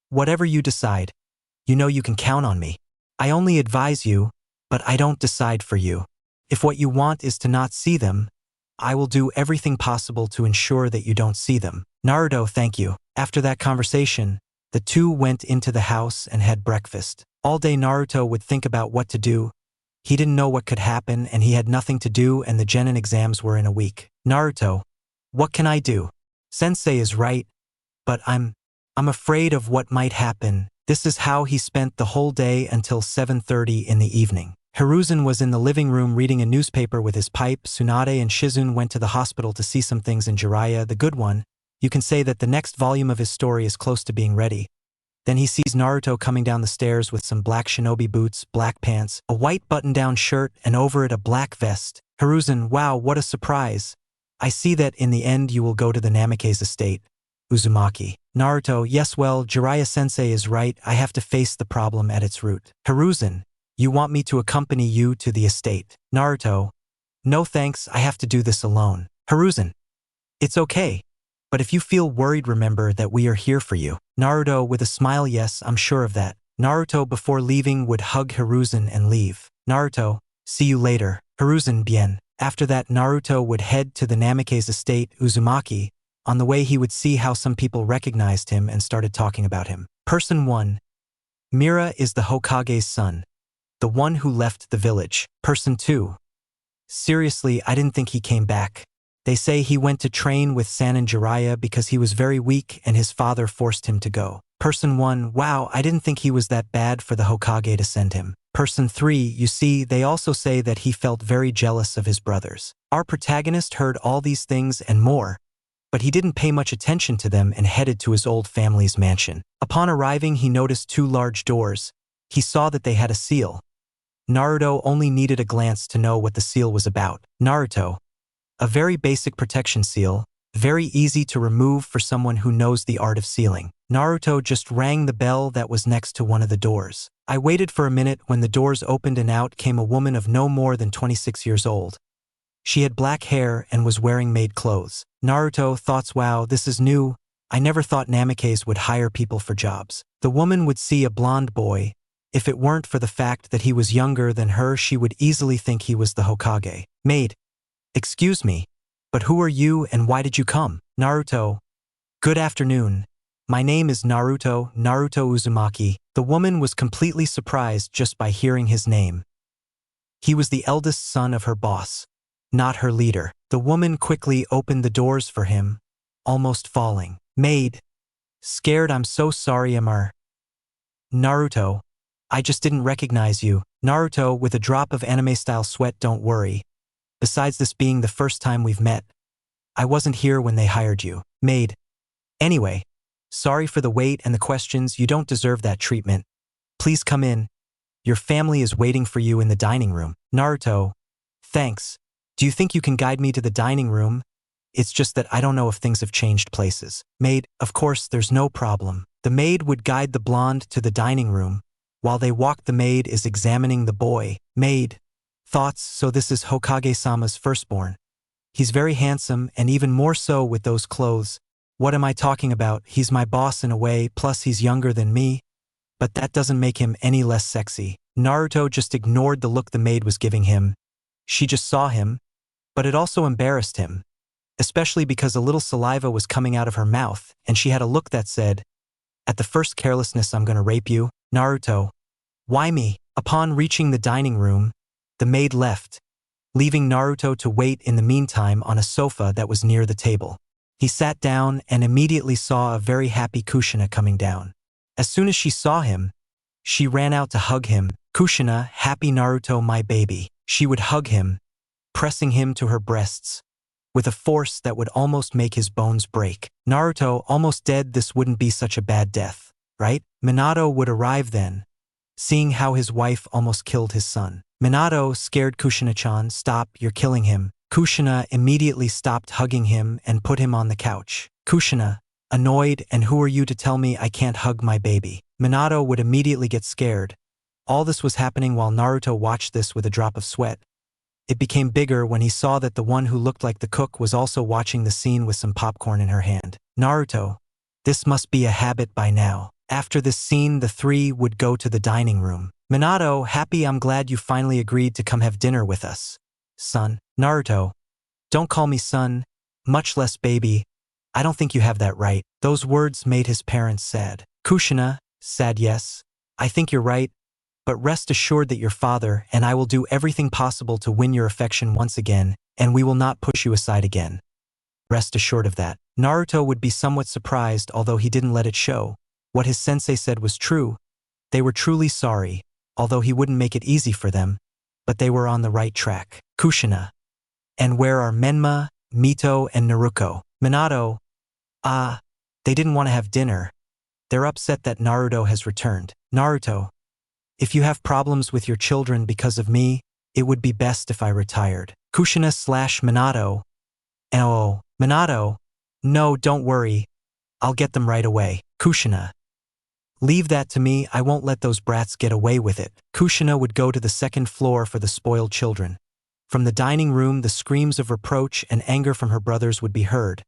whatever you decide, you know you can count on me. I only advise you, but I don't decide for you. If what you want is to not see them, I will do everything possible to ensure that you don't see them. Naruto, thank you. After that conversation, the two went into the house and had breakfast. All day Naruto would think about what to do. He didn't know what could happen and he had nothing to do and the Genin exams were in a week. Naruto, what can I do? Sensei is right, but I'm afraid of what might happen. This is how he spent the whole day until 7:30 in the evening. Hiruzen was in the living room reading a newspaper with his pipe. Tsunade and Shizune went to the hospital to see some things in Jiraiya, the good one. You can say that the next volume of his story is close to being ready. Then he sees Naruto coming down the stairs with some black shinobi boots, black pants, a white button-down shirt, and over it a black vest. Hiruzen, wow, what a surprise. I see that in the end you will go to the Namake's estate. Uzumaki. Naruto, yes, well, Jiraiya-sensei is right. I have to face the problem at its root. Hiruzen, you want me to accompany you to the estate. Naruto, no thanks, I have to do this alone. Hiruzen, it's okay. But if you feel worried, remember that we are here for you. Naruto with a smile, yes, I'm sure of that. Naruto before leaving would hug Hiruzen and leave. Naruto, see you later. Hiruzen, bien. After that, Naruto would head to the Namake's estate, Uzumaki. On the way he would see how some people recognized him and started talking about him. Person 1. Mira is the Hokage's son. The one who left the village. Person 2. Seriously, I didn't think he came back. They say he went to train with San and Jiraiya because he was very weak and his father forced him to go. Person 1. Wow, I didn't think he was that bad for the Hokage to send him. Person 3. You see, they also say that he felt very jealous of his brothers. Our protagonist heard all these things and more, but he didn't pay much attention to them and headed to his old family's mansion. Upon arriving, he noticed 2 large doors. He saw that they had a seal. Naruto only needed a glance to know what the seal was about. Naruto. A very basic protection seal, very easy to remove for someone who knows the art of sealing. Naruto just rang the bell that was next to one of the doors. I waited for a minute. When the doors opened and out came a woman of no more than 26 years old. She had black hair and was wearing maid clothes. Naruto thought, wow, this is new. I never thought Namikaze would hire people for jobs. The woman would see a blonde boy. If it weren't for the fact that he was younger than her, she would easily think he was the Hokage. Maid. Excuse me, but who are you and why did you come? Naruto. Good afternoon. My name is Naruto Uzumaki. The woman was completely surprised just by hearing his name. He was the eldest son of her boss, not her leader. The woman quickly opened the doors for him, almost falling. Maid. Scared, I'm so sorry, Amar. Naruto. I just didn't recognize you. Naruto, with a drop of anime-style sweat, don't worry. Besides this being the first time we've met, I wasn't here when they hired you. Maid. Anyway, sorry for the wait and the questions. You don't deserve that treatment. Please come in. Your family is waiting for you in the dining room. Naruto. Thanks. Do you think you can guide me to the dining room? It's just that I don't know if things have changed places. Maid. Of course, there's no problem. The maid would guide the blonde to the dining room. While they walked, the maid is examining the boy. Maid. Thoughts, so this is Hokage-sama's firstborn. He's very handsome and even more so with those clothes. What am I talking about? He's my boss in a way, plus he's younger than me. But that doesn't make him any less sexy. Naruto just ignored the look the maid was giving him. She just saw him, but it also embarrassed him, especially because a little saliva was coming out of her mouth and she had a look that said, at the first carelessness, I'm gonna rape you. Naruto. Why me? Upon reaching the dining room, the maid left, leaving Naruto to wait in the meantime on a sofa that was near the table. He sat down and immediately saw a very happy Kushina coming down. As soon as she saw him, she ran out to hug him. Kushina, happy Naruto, my baby. She would hug him, pressing him to her breasts, with a force that would almost make his bones break. Naruto, almost dead, this wouldn't be such a bad death, right? Minato would arrive then, seeing how his wife almost killed his son. Minato, scared, Kushina-chan, stop, you're killing him. Kushina immediately stopped hugging him and put him on the couch. Kushina, annoyed, and who are you to tell me I can't hug my baby? Minato would immediately get scared. All this was happening while Naruto watched this with a drop of sweat. It became bigger when he saw that the one who looked like the cook was also watching the scene with some popcorn in her hand. Naruto, this must be a habit by now. After this scene, the three would go to the dining room. Minato, happy, I'm glad you finally agreed to come have dinner with us. Son. Naruto, don't call me son, much less baby. I don't think you have that right. Those words made his parents sad. Kushina, sad, yes. I think you're right, but rest assured that your father and I will do everything possible to win your affection once again, and we will not push you aside again. Rest assured of that. Naruto would be somewhat surprised, although he didn't let it show. What his sensei said was true. They were truly sorry, although he wouldn't make it easy for them, but they were on the right track. Kushina. And where are Menma, Mito, and Naruko? Minato. They didn't want to have dinner. They're upset that Naruto has returned. Naruto. If you have problems with your children because of me, it would be best if I retired. Kushina/Minato. Oh, Minato. No, don't worry. I'll get them right away. Kushina. Leave that to me, I won't let those brats get away with it. Kushina would go to the second floor for the spoiled children. From the dining room, the screams of reproach and anger from her brothers would be heard.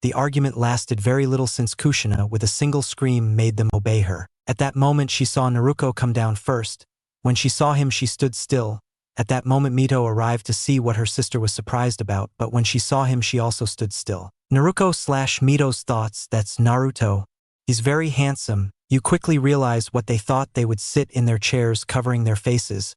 The argument lasted very little since Kushina, with a single scream, made them obey her. At that moment, she saw Naruko come down first. When she saw him, she stood still. At that moment, Mito arrived to see what her sister was surprised about, but when she saw him, she also stood still. Naruko/Mito's thoughts, that's Naruto. He's very handsome, You quickly realize what they thought. They would sit in their chairs covering their faces.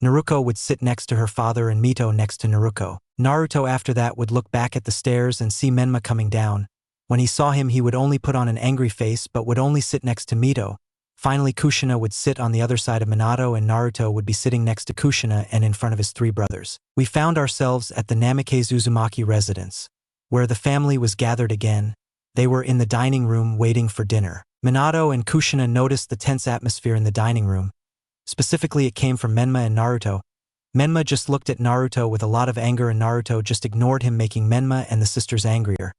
Naruko would sit next to her father and Mito next to Naruko. Naruto after that would look back at the stairs and see Menma coming down. When he saw him, he would only put on an angry face but would only sit next to Mito. Finally, Kushina would sit on the other side of Minato and Naruto would be sitting next to Kushina and in front of his three brothers. We found ourselves at the Namikaze Uzumaki residence, where the family was gathered again. They were in the dining room waiting for dinner. Minato and Kushina noticed the tense atmosphere in the dining room. Specifically, it came from Menma and Naruto. Menma just looked at Naruto with a lot of anger and Naruto just ignored him, making Menma and the sisters angrier.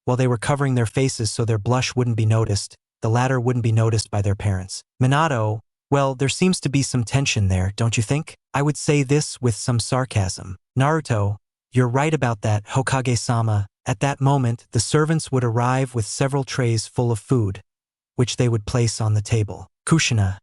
While they were covering their faces so their blush wouldn't be noticed, the latter wouldn't be noticed by their parents. Minato, well, there seems to be some tension there, don't you think? I would say this with some sarcasm. Naruto, you're right about that, Hokage-sama. At that moment, the servants would arrive with several trays full of food, which they would place on the table. Kushina,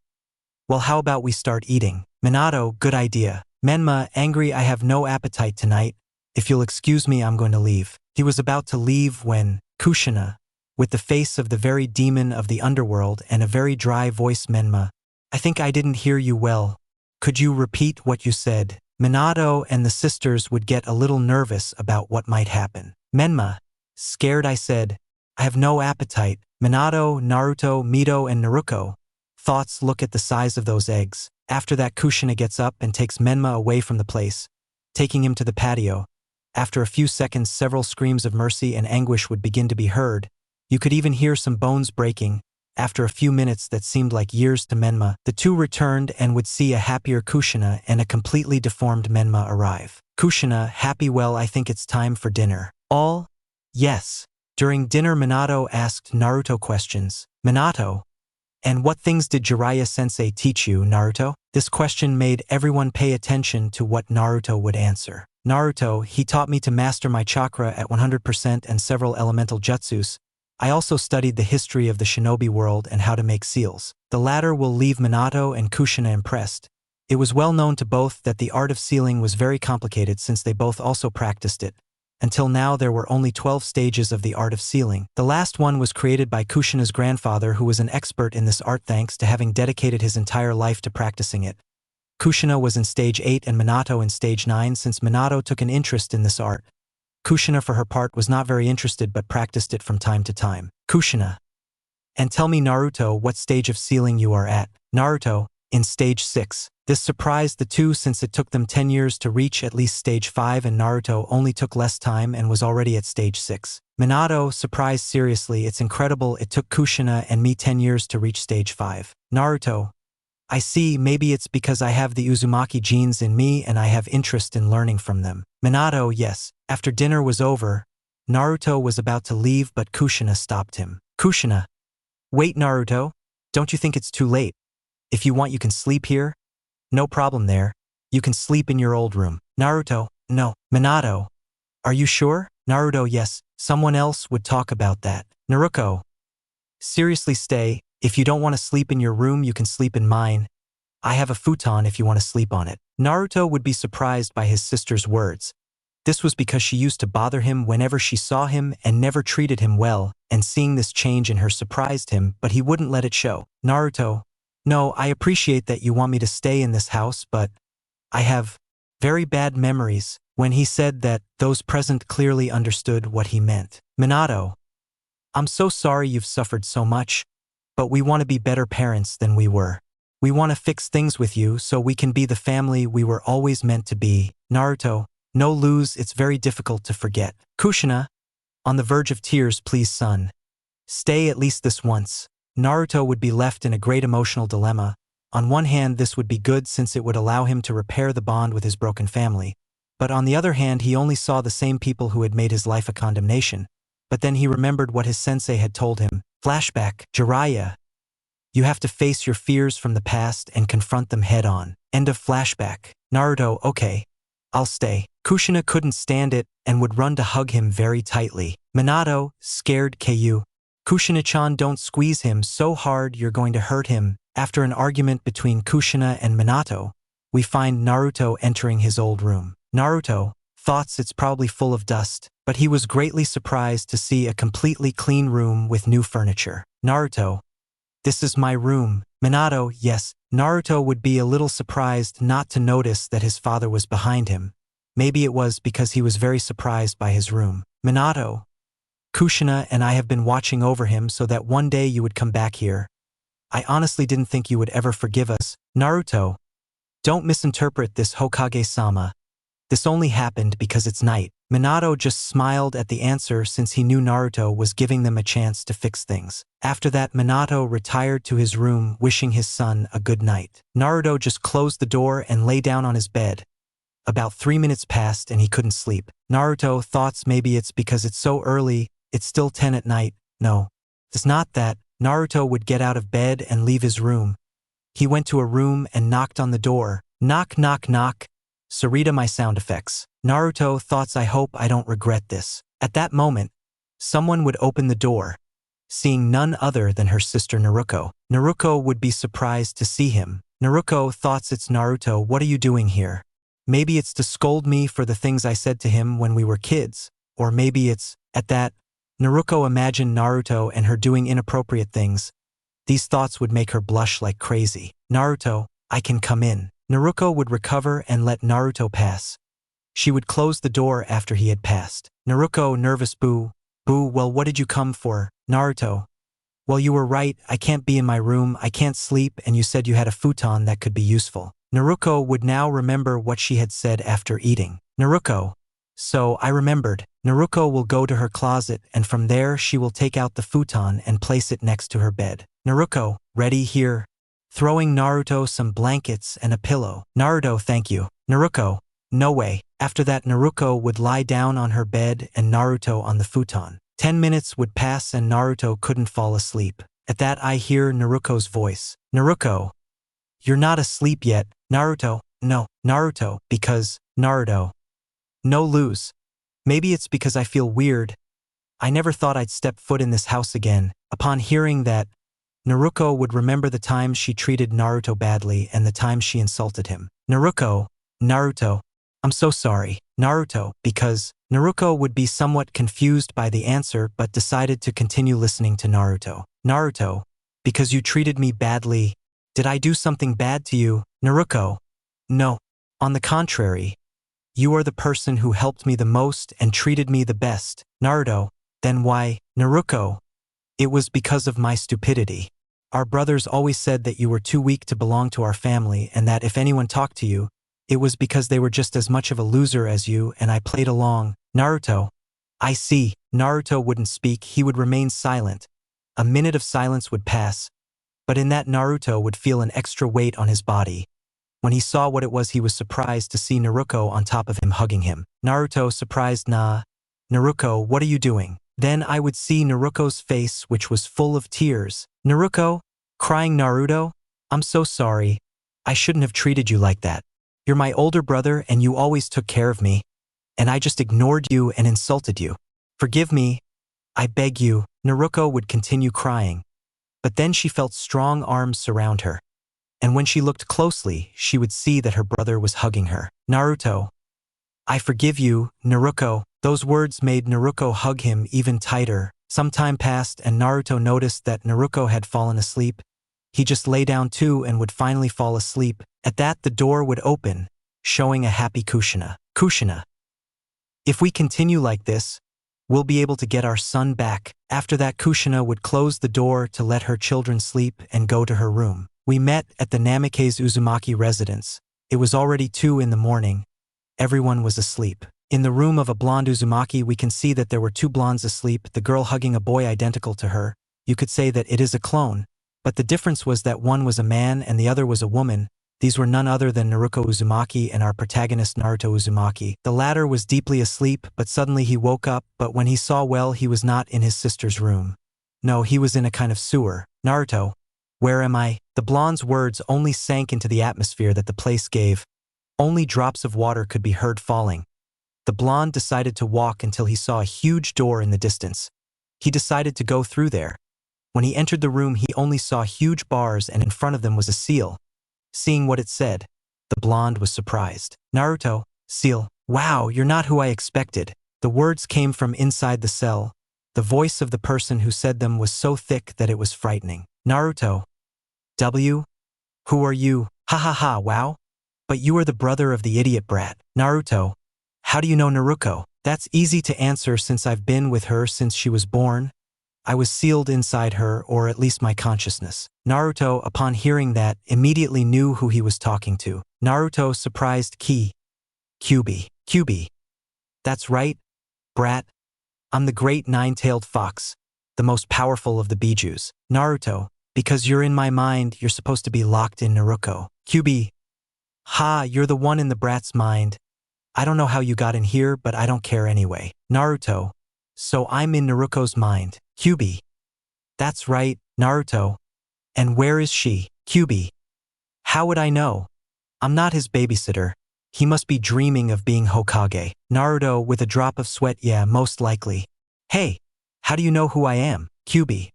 well, how about we start eating? Minato, good idea. Menma, angry, I have no appetite tonight. If you'll excuse me, I'm going to leave. He was about to leave when Kushina, with the face of the very demon of the underworld and a very dry voice, Menma, I think I didn't hear you well. Could you repeat what you said? Minato and the sisters would get a little nervous about what might happen. Menma, scared, I said, I have no appetite. Minato, Naruto, Mito, and Naruko. Thoughts look at the size of those eggs. After that, Kushina gets up and takes Menma away from the place, taking him to the patio. After a few seconds, several screams of mercy and anguish would begin to be heard. You could even hear some bones breaking. After a few minutes that seemed like years to Menma, the two returned and would see a happier Kushina and a completely deformed Menma arrive. Kushina, happy, well, I think it's time for dinner. All? Yes. During dinner, Minato asked Naruto questions. Minato, and what things did Jiraiya sensei teach you, Naruto? This question made everyone pay attention to what Naruto would answer. Naruto, he taught me to master my chakra at 100% and several elemental jutsus. I also studied the history of the shinobi world and how to make seals. The latter will leave Minato and Kushina impressed. It was well known to both that the art of sealing was very complicated since they both also practiced it. Until now, there were only 12 stages of the art of sealing. The last one was created by Kushina's grandfather, who was an expert in this art thanks to having dedicated his entire life to practicing it. Kushina was in stage 8 and Minato in stage 9 since Minato took an interest in this art. Kushina, for her part, was not very interested but practiced it from time to time. Kushina, and tell me, Naruto, what stage of sealing you are at? Naruto, in stage 6. This surprised the two since it took them 10 years to reach at least stage 5 and Naruto only took less time and was already at stage 6. Minato, surprised, seriously, it's incredible, it took Kushina and me 10 years to reach stage 5. Naruto, I see, maybe it's because I have the Uzumaki genes in me and I have interest in learning from them. Minato, yes. After dinner was over, Naruto was about to leave but Kushina stopped him. Kushina, wait, Naruto, don't you think it's too late? If you want, you can sleep here. No problem there. You can sleep in your old room. Naruto, no. Minato, are you sure? Naruto, yes. Someone else would talk about that. Naruko, seriously, stay. If you don't want to sleep in your room, you can sleep in mine. I have a futon if you want to sleep on it. Naruto would be surprised by his sister's words. This was because she used to bother him whenever she saw him and never treated him well, and seeing this change in her surprised him, but he wouldn't let it show. Naruto, no, I appreciate that you want me to stay in this house, but I have very bad memories. When he said that, those present clearly understood what he meant. Minato, I'm so sorry you've suffered so much, but we want to be better parents than we were. We want to fix things with you so we can be the family we were always meant to be. Naruto, no, lose, it's very difficult to forget. Kushina, on the verge of tears, please son. Stay at least this once. Naruto would be left in a great emotional dilemma. On one hand, this would be good since it would allow him to repair the bond with his broken family. But on the other hand, he only saw the same people who had made his life a condemnation. But then he remembered what his sensei had told him. Flashback, Jiraiya. You have to face your fears from the past and confront them head on. End of flashback. Naruto, okay. I'll stay. Kushina couldn't stand it and would run to hug him very tightly. Minato, scared, Ku. Kushina-chan, don't squeeze him so hard, you're going to hurt him. After an argument between Kushina and Minato, we find Naruto entering his old room. Naruto thought it's probably full of dust, but he was greatly surprised to see a completely clean room with new furniture. Naruto, This is my room. Minato, yes. Naruto would be a little surprised not to notice that his father was behind him. Maybe it was because he was very surprised by his room. Minato, Kushina and I have been watching over him so that one day you would come back here. I honestly didn't think you would ever forgive us. Naruto, don't misinterpret this, Hokage-sama. This only happened because it's night. Minato just smiled at the answer since he knew Naruto was giving them a chance to fix things. After that, Minato retired to his room wishing his son a good night. Naruto just closed the door and lay down on his bed. About 3 minutes passed and he couldn't sleep. Naruto thought maybe it's because it's so early, it's still 10 at night. No, it's not that. Naruto would get out of bed and leave his room. He went to a room and knocked on the door. Knock, knock, knock. Sarita, my sound effects. Naruto thought, I hope I don't regret this. At that moment, someone would open the door, seeing none other than her sister Naruko. Naruko would be surprised to see him. Naruko thought, it's Naruto, what are you doing here? Maybe it's to scold me for the things I said to him when we were kids, or maybe it's, at that, Naruko imagined Naruto and her doing inappropriate things. These thoughts would make her blush like crazy. Naruto, I can come in. Naruko would recover and let Naruto pass. She would close the door after he had passed. Naruko, nervous, boo. Boo, well, what did you come for? Naruto, well, you were right, I can't be in my room, I can't sleep, and you said you had a futon that could be useful. Naruko would now remember what she had said after eating. Naruko, so I remembered. Naruko will go to her closet and from there she will take out the futon and place it next to her bed. Naruko, ready here. Throwing Naruto some blankets and a pillow. Naruto, thank you. Naruko, no way. After that, Naruko would lie down on her bed and Naruto on the futon. 10 minutes would pass and Naruto couldn't fall asleep. At that, I hear Naruko's voice. Naruko, you're not asleep yet. Naruto, no. Naruto, because, Naruto. No lose. Maybe it's because I feel weird. I never thought I'd step foot in this house again. Upon hearing that, Naruko would remember the times she treated Naruto badly and the times she insulted him. Naruko, Naruto, I'm so sorry. Naruto, because Naruko would be somewhat confused by the answer but decided to continue listening to Naruto. Naruto, because you treated me badly. Did I do something bad to you? Naruko, no. On the contrary, you are the person who helped me the most and treated me the best. Naruto, then why? Naruko, it was because of my stupidity. Our brothers always said that you were too weak to belong to our family and that if anyone talked to you, it was because they were just as much of a loser as you and I played along. Naruto, I see. Naruto wouldn't speak, he would remain silent. A minute of silence would pass, but in that Naruto would feel an extra weight on his body. When he saw what it was, he was surprised to see Naruko on top of him hugging him. Naruto, surprised, nah. Naruko, what are you doing? Then I would see Naruko's face, which was full of tears. Naruko, crying. Naruto, I'm so sorry. I shouldn't have treated you like that. You're my older brother and you always took care of me. And I just ignored you and insulted you. Forgive me. I beg you. Naruko would continue crying. But then she felt strong arms surround her. And when she looked closely, she would see that her brother was hugging her. Naruto, I forgive you, Naruko. Those words made Naruko hug him even tighter. Some time passed and Naruto noticed that Naruko had fallen asleep. He just lay down too and would finally fall asleep. At that, the door would open, showing a happy Kushina. Kushina, if we continue like this, we'll be able to get our son back. After that, Kushina would close the door to let her children sleep and go to her room. We met at the Namikaze Uzumaki residence. It was already 2 in the morning. Everyone was asleep. In the room of a blonde Uzumaki, we can see that there were 2 blondes asleep, the girl hugging a boy identical to her. You could say that it is a clone, but the difference was that one was a man and the other was a woman. These were none other than Naruko Uzumaki and our protagonist Naruto Uzumaki. The latter was deeply asleep, but suddenly he woke up, but when he saw, well, he was not in his sister's room. No, he was in a kind of sewer. Naruto, where am I? The blonde's words only sank into the atmosphere that the place gave. Only drops of water could be heard falling. The blonde decided to walk until he saw a huge door in the distance. He decided to go through there. When he entered the room, he only saw huge bars and in front of them was a seal. Seeing what it said, the blonde was surprised. Naruto, seal. Wow, you're not who I expected. The words came from inside the cell. The voice of the person who said them was so thick that it was frightening. Naruto. W? Who are you? Ha ha ha, wow. But you are the brother of the idiot brat. Naruto. How do you know Naruko? That's easy to answer since I've been with her since she was born. I was sealed inside her, or at least my consciousness. Naruto, upon hearing that, immediately knew who he was talking to. Naruto surprised Kyubi. Kyubi. That's right, brat. I'm the great nine-tailed fox, the most powerful of the Bijus. Naruto, because you're in my mind, you're supposed to be locked in Naruko. Kyubi. Ha, you're the one in the brat's mind. I don't know how you got in here, but I don't care anyway. Naruto. So I'm in Naruko's mind. Kyubi. That's right, Naruto. And where is she? Kyubi. How would I know? I'm not his babysitter. He must be dreaming of being Hokage. Naruto with a drop of sweat, yeah, most likely. Hey, how do you know who I am? Kyubi.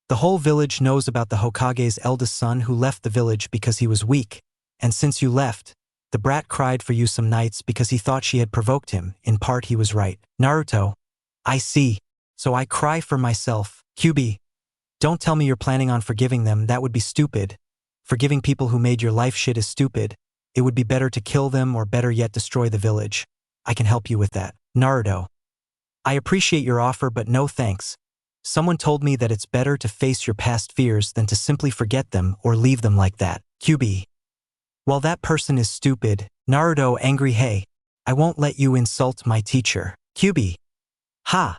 The whole village knows about the Hokage's eldest son who left the village because he was weak, and since you left, the brat cried for you some nights because he thought she had provoked him. In part he was right. Naruto. I see. So I cry for myself. Kyubi. Don't tell me you're planning on forgiving them, that would be stupid. Forgiving people who made your life shit is stupid. It would be better to kill them or better yet destroy the village. I can help you with that. Naruto. I appreciate your offer but no thanks. Someone told me that it's better to face your past fears than to simply forget them or leave them like that. Kyubi. Well, that person is stupid. Naruto angry. Hey, I won't let you insult my teacher. Kyubi. Ha!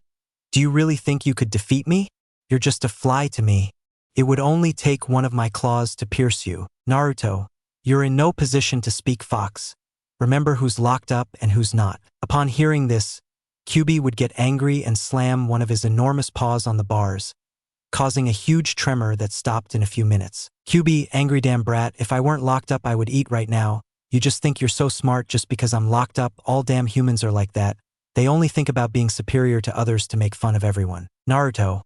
Do you really think you could defeat me? You're just a fly to me. It would only take one of my claws to pierce you. Naruto. You're in no position to speak, fox. Remember who's locked up and who's not. Upon hearing this, Kyubi would get angry and slam one of his enormous paws on the bars, causing a huge tremor that stopped in a few minutes. Kyubi, angry damn brat, if I weren't locked up I would eat right now. You just think you're so smart just because I'm locked up. All damn humans are like that. They only think about being superior to others to make fun of everyone. Naruto.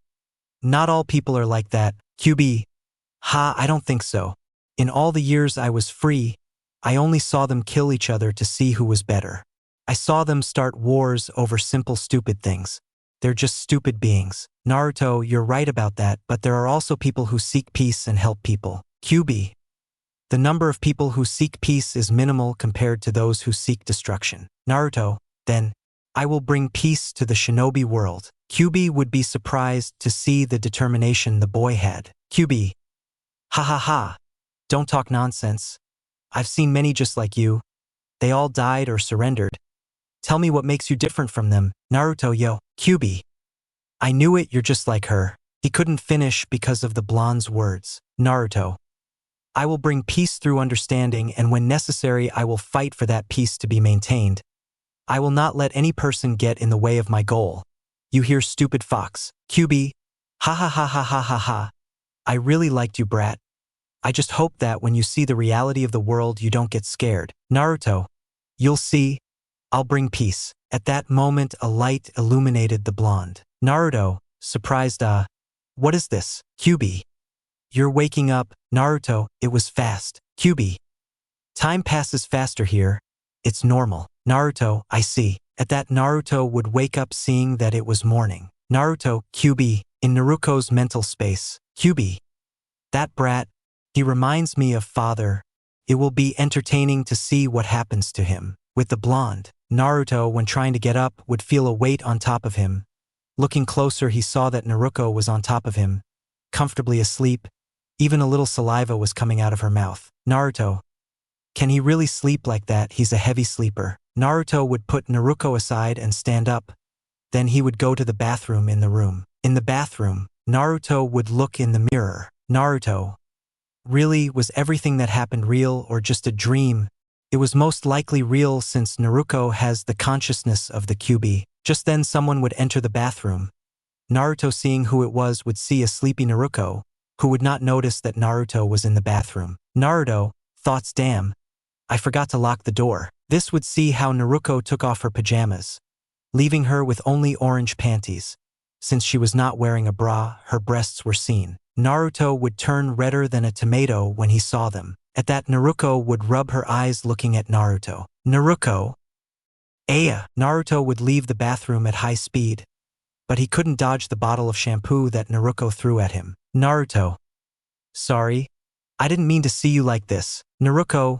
Not all people are like that. Kyubi. Ha, I don't think so. In all the years I was free, I only saw them kill each other to see who was better. I saw them start wars over simple stupid things. They're just stupid beings. Naruto, you're right about that, but there are also people who seek peace and help people. Kyubi. The number of people who seek peace is minimal compared to those who seek destruction. Naruto, then, I will bring peace to the shinobi world. Kyubi would be surprised to see the determination the boy had. Kyubi. Ha ha ha. Don't talk nonsense. I've seen many just like you. They all died or surrendered. Tell me what makes you different from them. Naruto, yo. Kyubi. I knew it, you're just like her. He couldn't finish because of the blonde's words. Naruto. I will bring peace through understanding, and when necessary I will fight for that peace to be maintained. I will not let any person get in the way of my goal. You hear, stupid fox. Kyubi. Ha ha ha ha ha ha ha. I really liked you, brat. I just hope that when you see the reality of the world you don't get scared. Naruto. You'll see. I'll bring peace. At that moment a light illuminated the blonde. Naruto, surprised, what is this? Kyubi. You're waking up. Naruto, it was fast. Kyubi. Time passes faster here. It's normal. Naruto, I see. At that Naruto would wake up seeing that it was morning. Naruto, Kyubi, in Naruko's mental space. Kyubi. That brat, he reminds me of father. It will be entertaining to see what happens to him. With the blonde, Naruto, when trying to get up, would feel a weight on top of him. Looking closer, he saw that Naruko was on top of him, comfortably asleep. Even a little saliva was coming out of her mouth. Naruto. Can he really sleep like that? He's a heavy sleeper. Naruto would put Naruko aside and stand up. Then he would go to the bathroom in the room. In the bathroom, Naruto would look in the mirror. Naruto. Really, was everything that happened real or just a dream? It was most likely real since Naruko has the consciousness of the Kyubi. Just then someone would enter the bathroom. Naruto, seeing who it was, would see a sleepy Naruko, who would not notice that Naruto was in the bathroom. Naruto, thoughts, damn. I forgot to lock the door. This would see how Naruko took off her pajamas, leaving her with only orange panties. Since she was not wearing a bra, her breasts were seen. Naruto would turn redder than a tomato when he saw them. At that, Naruko would rub her eyes looking at Naruto. Naruko. Aya. Naruto would leave the bathroom at high speed, but he couldn't dodge the bottle of shampoo that Naruko threw at him. Naruto. Sorry. I didn't mean to see you like this. Naruko.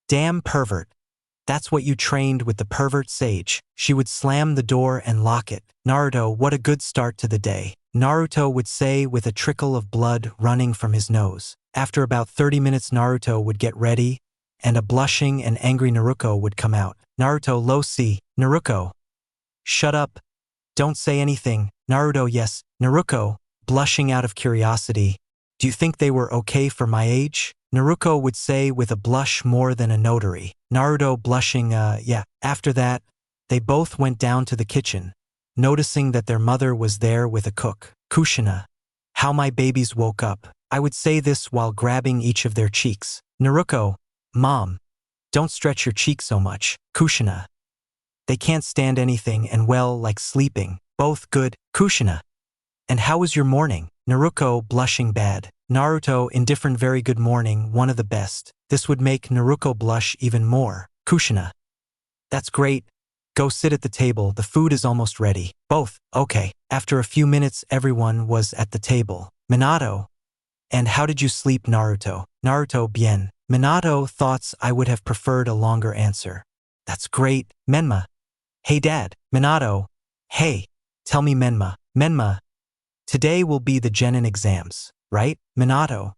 Damn pervert. That's what you trained with the pervert sage. She would slam the door and lock it. Naruto, what a good start to the day. Naruto would say with a trickle of blood running from his nose. After about 30 minutes Naruto would get ready, and a blushing and angry Naruko would come out. Naruto low C. Naruko. Shut up. Don't say anything. Naruto yes. Naruko, blushing out of curiosity. Do you think they were okay for my age? Naruko would say with a blush more than a notary. Naruto blushing, yeah. After that, they both went down to the kitchen, noticing that their mother was there with a cook. Kushina. How my babies woke up. I would say this while grabbing each of their cheeks. Naruko. Mom. Don't stretch your cheek so much. Kushina. They can't stand anything and well, like sleeping. Both good. Kushina. And how was your morning? Naruko blushing bad. Naruto indifferent very good morning, one of the best. This would make Naruko blush even more. Kushina. That's great. Go sit at the table, the food is almost ready. Both, okay. After a few minutes everyone was at the table. Minato. And how did you sleep Naruto? Naruto bien. Minato thoughts I would have preferred a longer answer. That's great. Menma. Hey dad. Minato. Hey. Tell me Menma. Menma. Today will be the Genin exams, right? Minato.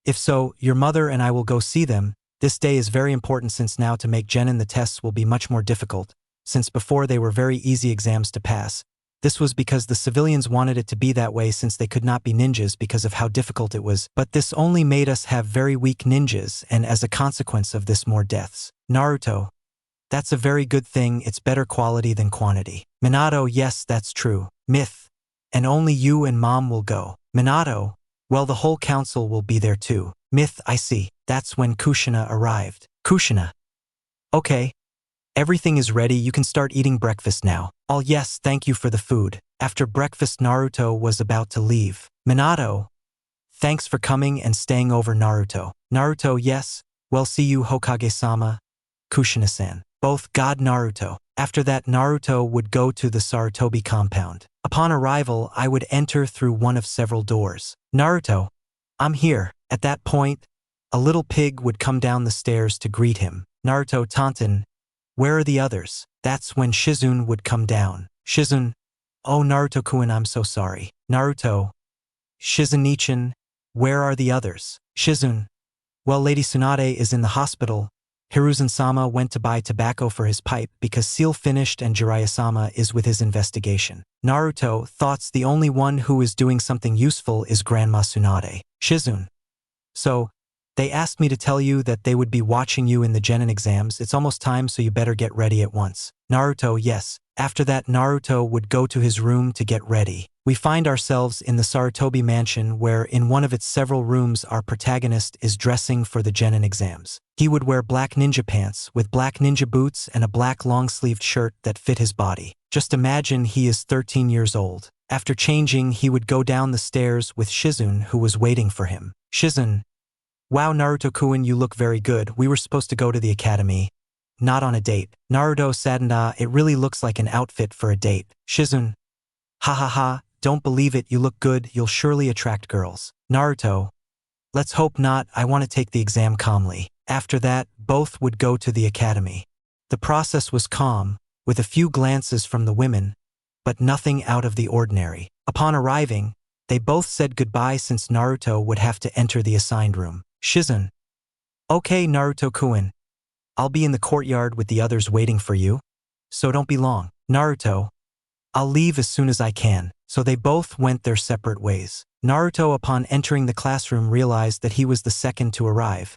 If so, your mother and I will go see them. This day is very important since now to make Genin the tests will be much more difficult, since before they were very easy exams to pass. This was because the civilians wanted it to be that way since they could not be ninjas because of how difficult it was, but this only made us have very weak ninjas and as a consequence of this more deaths. Naruto. That's a very good thing, it's better quality than quantity. Minato, yes, that's true. Myth. And only you and mom will go. Minato. Well, the whole council will be there too. Myth, I see. That's when Kushina arrived. Kushina. Okay. Everything is ready, you can start eating breakfast now. All yes, thank you for the food. After breakfast Naruto was about to leave. Minato. Thanks for coming and staying over Naruto. Naruto, yes. Well, see you Hokage-sama. Kushina-san. Both God Naruto. After that Naruto would go to the Sarutobi compound. Upon arrival, I would enter through one of several doors. Naruto. I'm here. At that point, a little pig would come down the stairs to greet him. Naruto Tonton. Where are the others? That's when Shizune would come down. Shizune. Oh Naruto-kun, I'm so sorry. Naruto. Shizune-chan. Where are the others? Shizune. Well, Lady Tsunade is in the hospital. Hiruzen-sama went to buy tobacco for his pipe because Seal finished and Jiraiya-sama is with his investigation. Naruto thoughts the only one who is doing something useful is Grandma Tsunade. Shizune. So, they asked me to tell you that they would be watching you in the Genin exams. It's almost time, so you better get ready at once. Naruto, yes. After that Naruto would go to his room to get ready. We find ourselves in the Sarutobi mansion where in one of its several rooms our protagonist is dressing for the Genin exams. He would wear black ninja pants with black ninja boots and a black long-sleeved shirt that fit his body. Just imagine he is 13 years old. After changing, he would go down the stairs with Shizune who was waiting for him. Shizune. Wow Naruto-kun, you look very good. We were supposed to go to the academy. Not on a date. Naruto saddened. It really looks like an outfit for a date. Shizune. Ha ha ha, don't believe it, you look good, you'll surely attract girls. Naruto. Let's hope not, I want to take the exam calmly. After that, both would go to the academy. The process was calm, with a few glances from the women, but nothing out of the ordinary. Upon arriving, they both said goodbye since Naruto would have to enter the assigned room. Shizune. Okay Naruto-kun. I'll be in the courtyard with the others waiting for you, so don't be long. Naruto. I'll leave as soon as I can. So they both went their separate ways. Naruto upon entering the classroom realized that he was the second to arrive,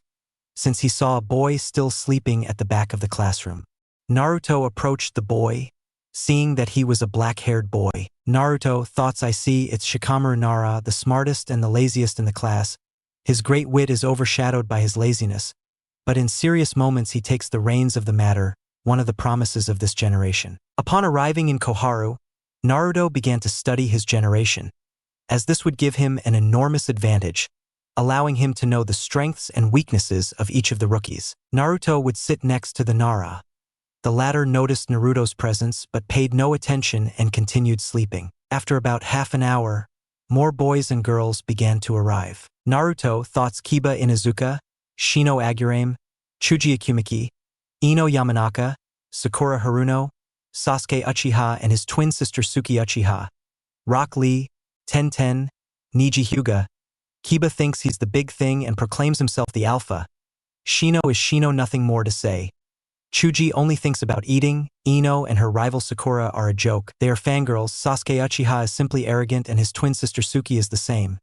since he saw a boy still sleeping at the back of the classroom. Naruto approached the boy, seeing that he was a black-haired boy. Naruto thoughts I see it's Shikamaru Nara, the smartest and the laziest in the class. His great wit is overshadowed by his laziness, but in serious moments he takes the reins of the matter, one of the promises of this generation. Upon arriving in Koharu, Naruto began to study his generation, as this would give him an enormous advantage, allowing him to know the strengths and weaknesses of each of the rookies. Naruto would sit next to the Nara. The latter noticed Naruto's presence but paid no attention and continued sleeping. After about half an hour, more boys and girls began to arrive. Naruto thoughts Kiba Inuzuka, Shino Agurame, Chuji Akumaki, Ino Yamanaka, Sakura Haruno, Sasuke Uchiha and his twin sister Suki Uchiha, Rock Lee, Ten, Niji Hyuga. Kiba thinks he's the big thing and proclaims himself the alpha. Shino is Shino, nothing more to say. Chuji only thinks about eating. Ino and her rival Sakura are a joke. They are fangirls. Sasuke Uchiha is simply arrogant and his twin sister Suki is the same.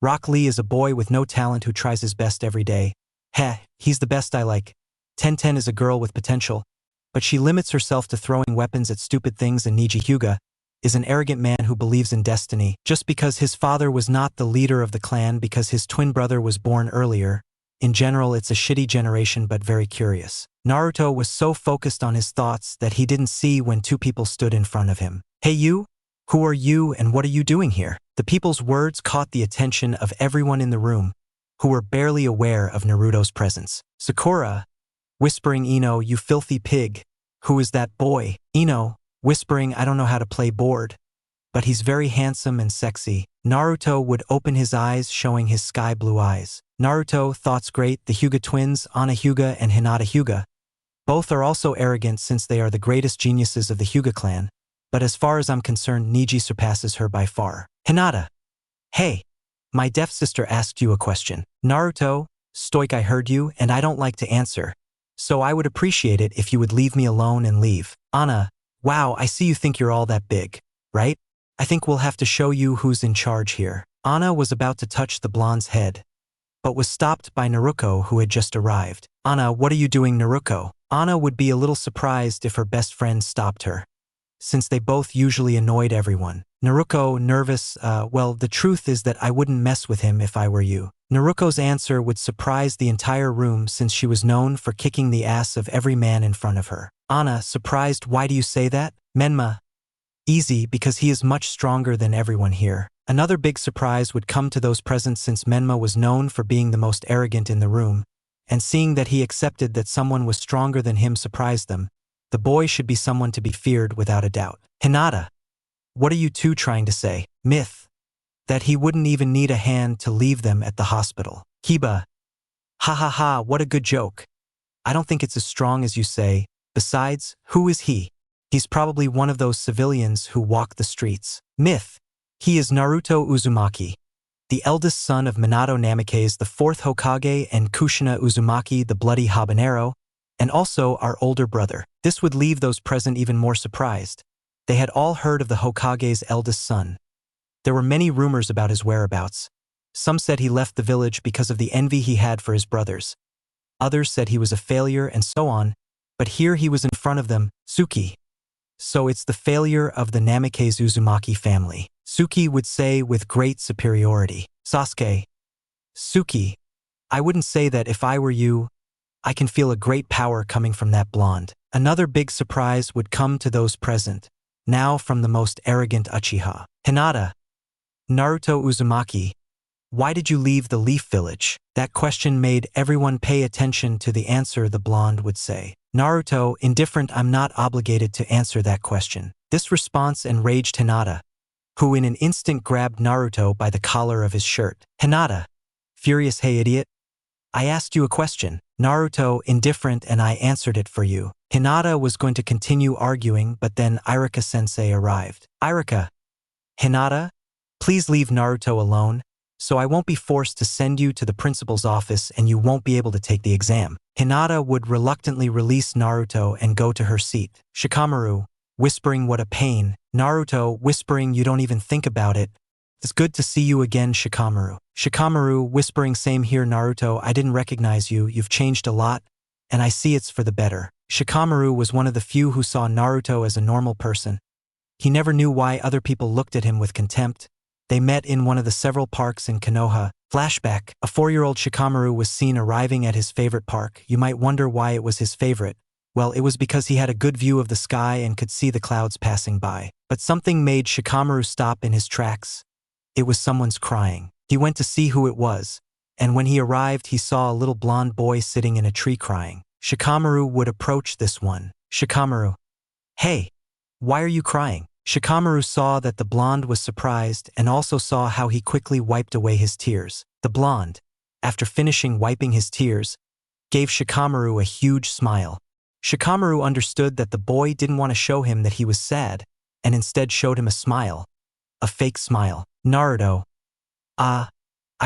Rock Lee is a boy with no talent who tries his best every day. Heh, he's the best I like. Ten is a girl with potential, but she limits herself to throwing weapons at stupid things, and Niji Hyuga is an arrogant man who believes in destiny. Just because his father was not the leader of the clan because his twin brother was born earlier. In general, it's a shitty generation but very curious. Naruto was so focused on his thoughts that he didn't see when two people stood in front of him. Hey you? Who are you and what are you doing here? The people's words caught the attention of everyone in the room, who were barely aware of Naruto's presence. Sakura, whispering, Ino, you filthy pig. Who is that boy? Ino, whispering, I don't know how to play board, but he's very handsome and sexy. Naruto would open his eyes, showing his sky blue eyes. Naruto, thoughts great, the Hyuga twins, Ana Hyuga and Hinata Hyuga. Both are also arrogant since they are the greatest geniuses of the Hyuga clan, but as far as I'm concerned, Niji surpasses her by far. Hinata. Hey, my deaf sister asked you a question. Naruto, stoic, I heard you and I don't like to answer, so I would appreciate it if you would leave me alone and leave. Ana, wow, I see you think you're all that big, right? I think we'll have to show you who's in charge here. Ana was about to touch the blonde's head, but was stopped by Naruko, who had just arrived. Ana, what are you doing, Naruko? Ana would be a little surprised if her best friend stopped her, since they both usually annoyed everyone. Naruko, nervous, well, the truth is that I wouldn't mess with him if I were you. Naruko's answer would surprise the entire room since she was known for kicking the ass of every man in front of her. Ana, surprised, why do you say that? Menma. Easy, because he is much stronger than everyone here. Another big surprise would come to those present since Menma was known for being the most arrogant in the room, and seeing that he accepted that someone was stronger than him surprised them. The boy should be someone to be feared without a doubt. Hinata. What are you two trying to say? Myth. That he wouldn't even need a hand to leave them at the hospital. Kiba. Ha ha ha, what a good joke. I don't think it's as strong as you say. Besides, who is he? He's probably one of those civilians who walk the streets. Myth. He is Naruto Uzumaki, the eldest son of Minato Namikaze, the fourth Hokage, and Kushina Uzumaki, the bloody habanero, and also our older brother. This would leave those present even more surprised. They had all heard of the Hokage's eldest son. There were many rumors about his whereabouts. Some said he left the village because of the envy he had for his brothers. Others said he was a failure and so on, but here he was in front of them, Suki. So it's the failure of the Namikaze Uzumaki family. Suki would say with great superiority. Sasuke. Suki. I wouldn't say that if I were you. I can feel a great power coming from that blonde. Another big surprise would come to those present, now from the most arrogant Uchiha. Hinata. Naruto Uzumaki. Why did you leave the Leaf Village? That question made everyone pay attention to the answer the blonde would say. Naruto, indifferent, I'm not obligated to answer that question. This response enraged Hinata, who in an instant grabbed Naruto by the collar of his shirt. Hinata. Furious, hey idiot. I asked you a question. Naruto, indifferent, and I answered it for you. Hinata was going to continue arguing, but then Irika-sensei arrived. Irika. Hinata, please leave Naruto alone, so I won't be forced to send you to the principal's office and you won't be able to take the exam. Hinata would reluctantly release Naruto and go to her seat. Shikamaru, whispering, what a pain. Naruto, whispering, you don't even think about it. It's good to see you again, Shikamaru. Shikamaru, whispering, same here, Naruto, I didn't recognize you, you've changed a lot, and I see it's for the better. Shikamaru was one of the few who saw Naruto as a normal person. He never knew why other people looked at him with contempt. They met in one of the several parks in Konoha. Flashback. A 4-year-old Shikamaru was seen arriving at his favorite park. You might wonder why it was his favorite. Well, it was because he had a good view of the sky and could see the clouds passing by. But something made Shikamaru stop in his tracks. It was someone's crying. He went to see who it was, and when he arrived he saw a little blonde boy sitting in a tree crying. Shikamaru would approach this one. Shikamaru. Hey, why are you crying? Shikamaru saw that the blonde was surprised and also saw how he quickly wiped away his tears. The blonde, after finishing wiping his tears, gave Shikamaru a huge smile. Shikamaru understood that the boy didn't want to show him that he was sad, and instead showed him a smile. A fake smile. Naruto. I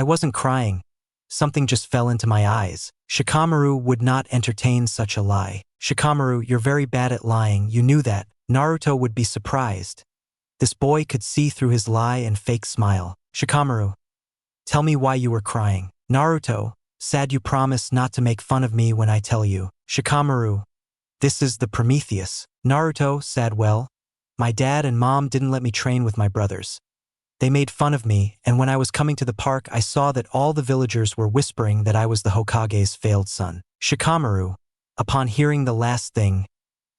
wasn't crying. Something just fell into my eyes. Shikamaru would not entertain such a lie. Shikamaru, you're very bad at lying, you knew that. Naruto would be surprised. This boy could see through his lie and fake smile. Shikamaru, tell me why you were crying. Naruto, sad you promise not to make fun of me when I tell you. Shikamaru, this is the Prometheus. Naruto, sad well, my dad and mom didn't let me train with my brothers. They made fun of me, and when I was coming to the park I saw that all the villagers were whispering that I was the Hokage's failed son. Shikamaru, upon hearing the last thing,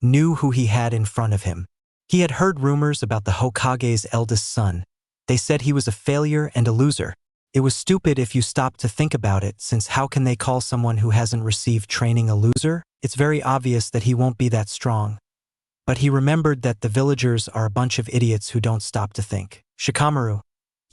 knew who he had in front of him. He had heard rumors about the Hokage's eldest son. They said he was a failure and a loser. It was stupid if you stopped to think about it, since how can they call someone who hasn't received training a loser? It's very obvious that he won't be that strong. But he remembered that the villagers are a bunch of idiots who don't stop to think. Shikamaru,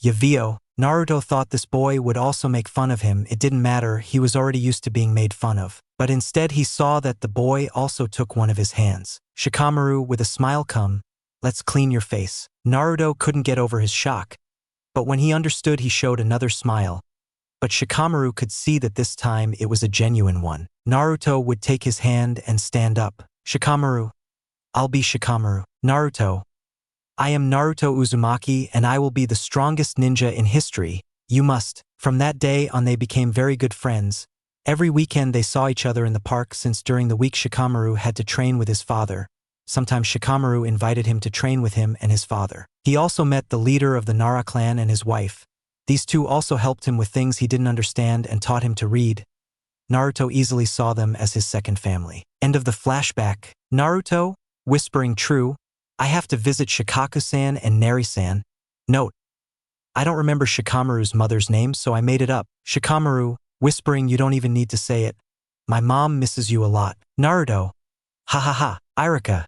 Yavio, Naruto thought this boy would also make fun of him. It didn't matter, he was already used to being made fun of. But instead he saw that the boy also took one of his hands. Shikamaru, with a smile, come, let's clean your face. Naruto couldn't get over his shock. But when he understood, he showed another smile. But Shikamaru could see that this time it was a genuine one. Naruto would take his hand and stand up. Shikamaru, I'll be Shikamaru. Naruto, I am Naruto Uzumaki and I will be the strongest ninja in history. You must. From that day on they became very good friends. Every weekend they saw each other in the park, since during the week Shikamaru had to train with his father. Sometimes Shikamaru invited him to train with him and his father. He also met the leader of the Nara clan and his wife. These two also helped him with things he didn't understand and taught him to read. Naruto easily saw them as his second family. End of the flashback. Naruto, whispering true, I have to visit Shikaku-san and Nari-san. Note, I don't remember Shikamaru's mother's name, so I made it up. Shikamaru, whispering, you don't even need to say it. My mom misses you a lot. Naruto, ha ha ha, Irika.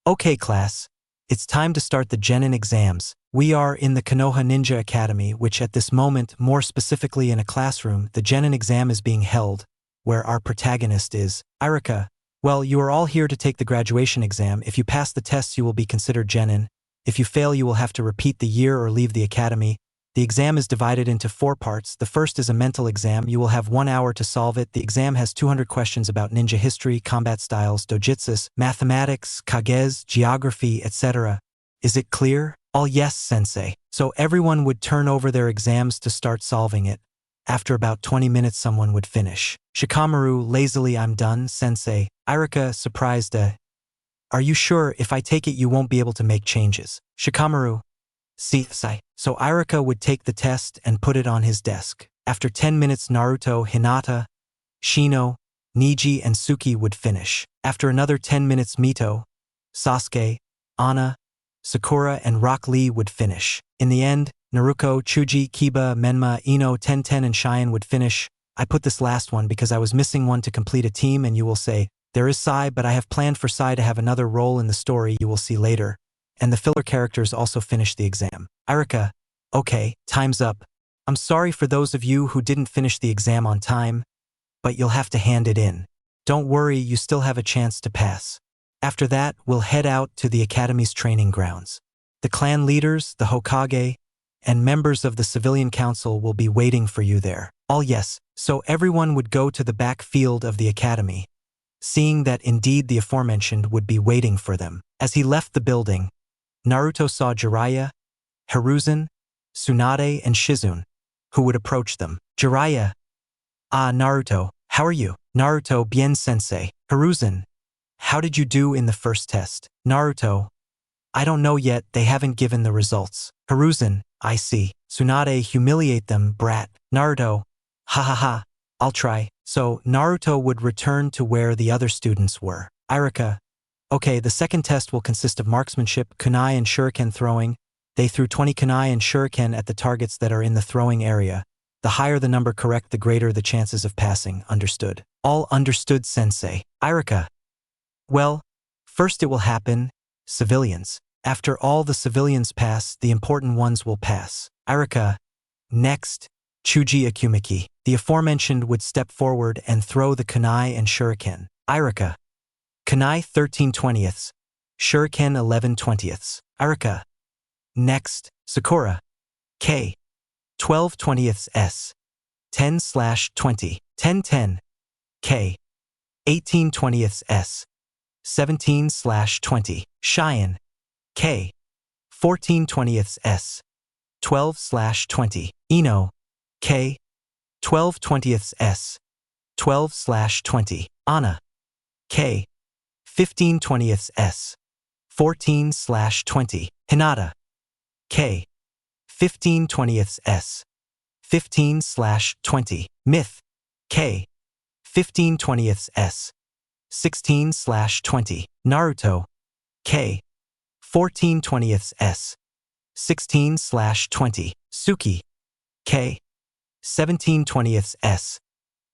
Okay class, it's time to start the Genin exams. We are in the Konoha Ninja Academy, which at this moment, more specifically in a classroom, the Genin exam is being held, where our protagonist is Irika. Well, you are all here to take the graduation exam. If you pass the tests, you will be considered Genin. If you fail, you will have to repeat the year or leave the academy. The exam is divided into 4 parts. The first is a mental exam. You will have 1 hour to solve it. The exam has 200 questions about ninja history, combat styles, dojutsus, mathematics, kages, geography, etc. Is it clear? All yes, sensei. So everyone would turn over their exams to start solving it. After about 20 minutes, someone would finish. Shikamaru, lazily, I'm done, sensei. Irika, surprised, are you sure? If I take it, you won't be able to make changes. Shikamaru, see, so Irika would take the test and put it on his desk. After 10 minutes, Naruto, Hinata, Shino, Niji, and Suki would finish. After another 10 minutes, Mito, Sasuke, Ana, Sakura, and Rock Lee would finish. In the end, Naruko, Chuji, Kiba, Menma, Ino, Tenten, and Cheyenne would finish. I put this last one because I was missing one to complete a team, and you will say, there is Sai, but I have planned for Sai to have another role in the story you will see later. And the filler characters also finished the exam. Irika, okay, time's up. I'm sorry for those of you who didn't finish the exam on time, but you'll have to hand it in. Don't worry, you still have a chance to pass. After that, we'll head out to the academy's training grounds. The clan leaders, the Hokage, and members of the civilian council will be waiting for you there. All yes, so everyone would go to the back field of the academy, seeing that indeed the aforementioned would be waiting for them. As he left the building, Naruto saw Jiraiya, Hiruzen, Tsunade, and Shizune, who would approach them. Jiraiya, Naruto, how are you? Naruto, bien sensei. Hiruzen, how did you do in the first test? Naruto, I don't know yet, they haven't given the results. Hiruzen, I see. Tsunade, humiliate them, brat. Naruto, ha ha ha, I'll try. So Naruto would return to where the other students were. Irika, okay, the second test will consist of marksmanship, kunai, and shuriken throwing. They threw 20 kunai and shuriken at the targets that are in the throwing area. The higher the number correct, the greater the chances of passing. Understood? All understood, sensei. Irika, well, first it will happen, civilians. After all the civilians pass, the important ones will pass. Irika, next, Chuji Akumiki. The aforementioned would step forward and throw the kunai and shuriken. Irika. Kunai 13/20, shuriken 11/20. Irika. Next, Sakura. K. 12/20 S. 10/20. 10/10. K. 18/20 S. 17/20. Cheyenne. K. 14/20 S. 12/20. Ino. K. 12/20 S. 12/20. Anna. K. 15/20 S. 14/20. Hinata. K. 15/20 S. 15/20. Myth. K. 15/20 S. 16/20. Naruto. K. 14/20 S. 16/20. Suki. K. 17/20 S.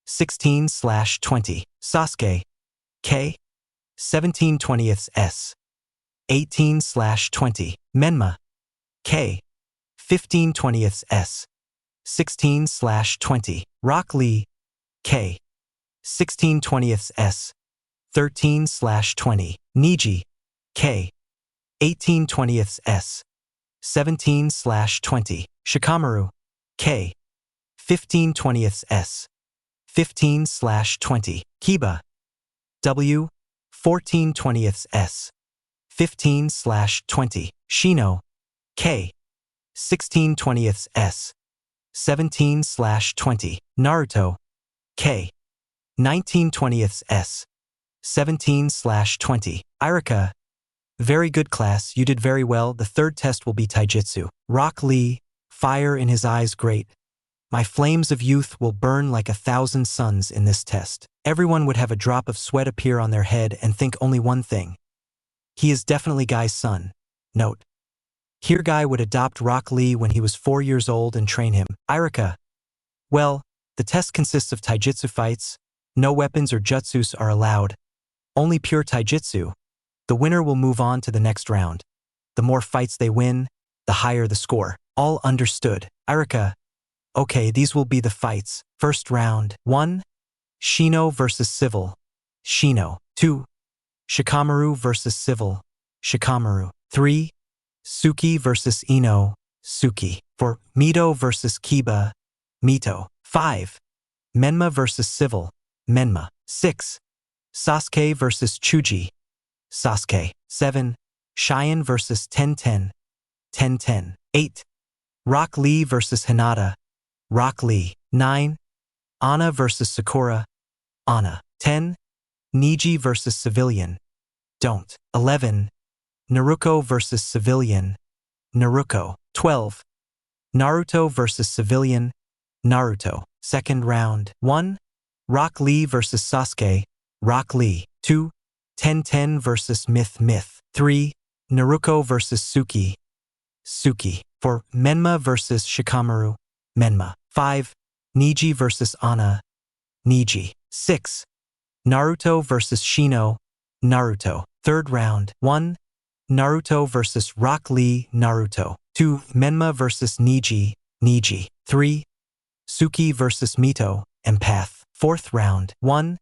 16/20. Sasuke. K. 17/20 S. 18/20. Menma. K. 15/20 S. 16/20. Rock Lee. K. 16/20 S. 13/20. Niji. K. 18/20 S. 17/20. Shikamaru. K. 15/20 S. 15/20. Kiba. W. 14/20 S. 15/20. Shino. K. 16/20 S. 17/20. Naruto. K. 19/20 S. 17/20. Irika. Very good, class, you did very well. The third test will be Taijutsu. Rock Lee. Fire in his eyes, great. My flames of youth will burn like 1,000 suns in this test. Everyone would have a drop of sweat appear on their head and think only one thing. He is definitely Guy's son. Note. Here Guy would adopt Rock Lee when he was 4 years old and train him. Irika. Well, the test consists of Taijutsu fights. No weapons or jutsus are allowed. Only pure Taijutsu. The winner will move on to the next round. The more fights they win, the higher the score. All understood. Irika. Okay, these will be the fights. First round. 1. Shino versus Civil. Shino. 2. Shikamaru versus Civil. Shikamaru. 3. Suki versus Ino. Suki. 4. Mito versus Kiba. Mito. 5. Menma versus Civil. Menma. 6. Sasuke versus Chuji. Sasuke. 7. Cheyenne versus 10/10. 10/10. 8. Rock Lee versus Hinata. Rock Lee. 9. Anna versus Sakura. Anna. 10. Niji versus Civilian. Don't. 11. Naruko versus Civilian. Naruko. 12. Naruto versus Civilian. Naruto. Second round. 1. Rock Lee versus Sasuke. Rock Lee. 2. 10/10 versus Myth. 3. Naruko versus Suki. Suki. 4. Menma versus Shikamaru. Menma. 5. Niji versus Anna. Niji. 6. Naruto versus Shino. Naruto. Third round. 1. Naruto versus Rock Lee. Naruto. 2. Menma versus Niji. Niji. 3. Suki versus Mito. Empath. Fourth round. 1.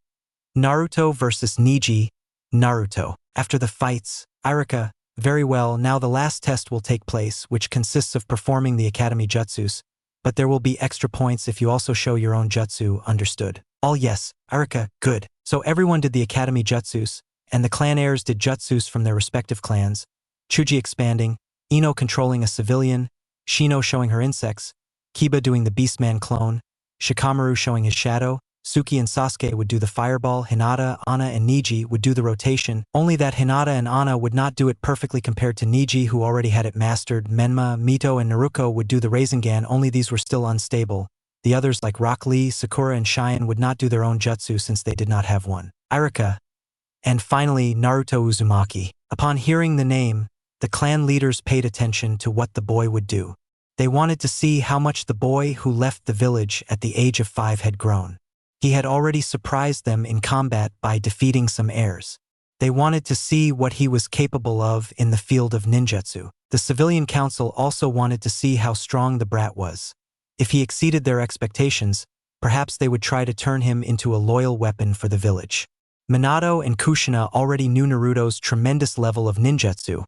Naruto versus Niji. Naruto. After the fights, Irika. Very well, now the last test will take place, which consists of performing the Academy Jutsus, but there will be extra points if you also show your own jutsu, understood? All yes. Irika, good. So everyone did the Academy Jutsus, and the clan heirs did jutsus from their respective clans, Chuji expanding, Ino controlling a civilian, Shino showing her insects, Kiba doing the Beastman clone, Shikamaru showing his shadow, Suki and Sasuke would do the fireball, Hinata, Anna, and Niji would do the rotation, only that Hinata and Anna would not do it perfectly compared to Niji, who already had it mastered. Menma, Mito, and Naruko would do the Rasengan, only these were still unstable. The others like Rock Lee, Sakura, and Cheyenne would not do their own jutsu since they did not have one. Irika. And finally, Naruto Uzumaki. Upon hearing the name, the clan leaders paid attention to what the boy would do. They wanted to see how much the boy who left the village at the age of 5 had grown. He had already surprised them in combat by defeating some heirs. They wanted to see what he was capable of in the field of ninjutsu. The civilian council also wanted to see how strong the brat was. If he exceeded their expectations, perhaps they would try to turn him into a loyal weapon for the village. Minato and Kushina already knew Naruto's tremendous level of ninjutsu,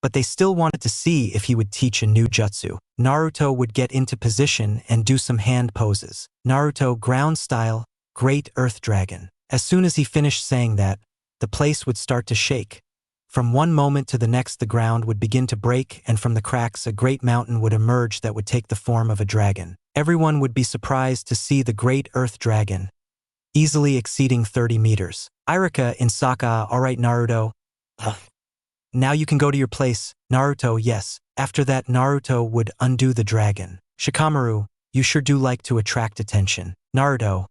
but they still wanted to see if he would teach a new jutsu. Naruto would get into position and do some hand poses. Naruto ground style, Great Earth Dragon. As soon as he finished saying that, the place would start to shake. From one moment to the next, the ground would begin to break, and from the cracks a great mountain would emerge that would take the form of a dragon. Everyone would be surprised to see the Great Earth Dragon, easily exceeding 30 meters. Iruka in Saka, alright Naruto. Now you can go to your place. Naruto, yes. After that, Naruto would undo the dragon. Shikamaru, you sure do like to attract attention. Naruto.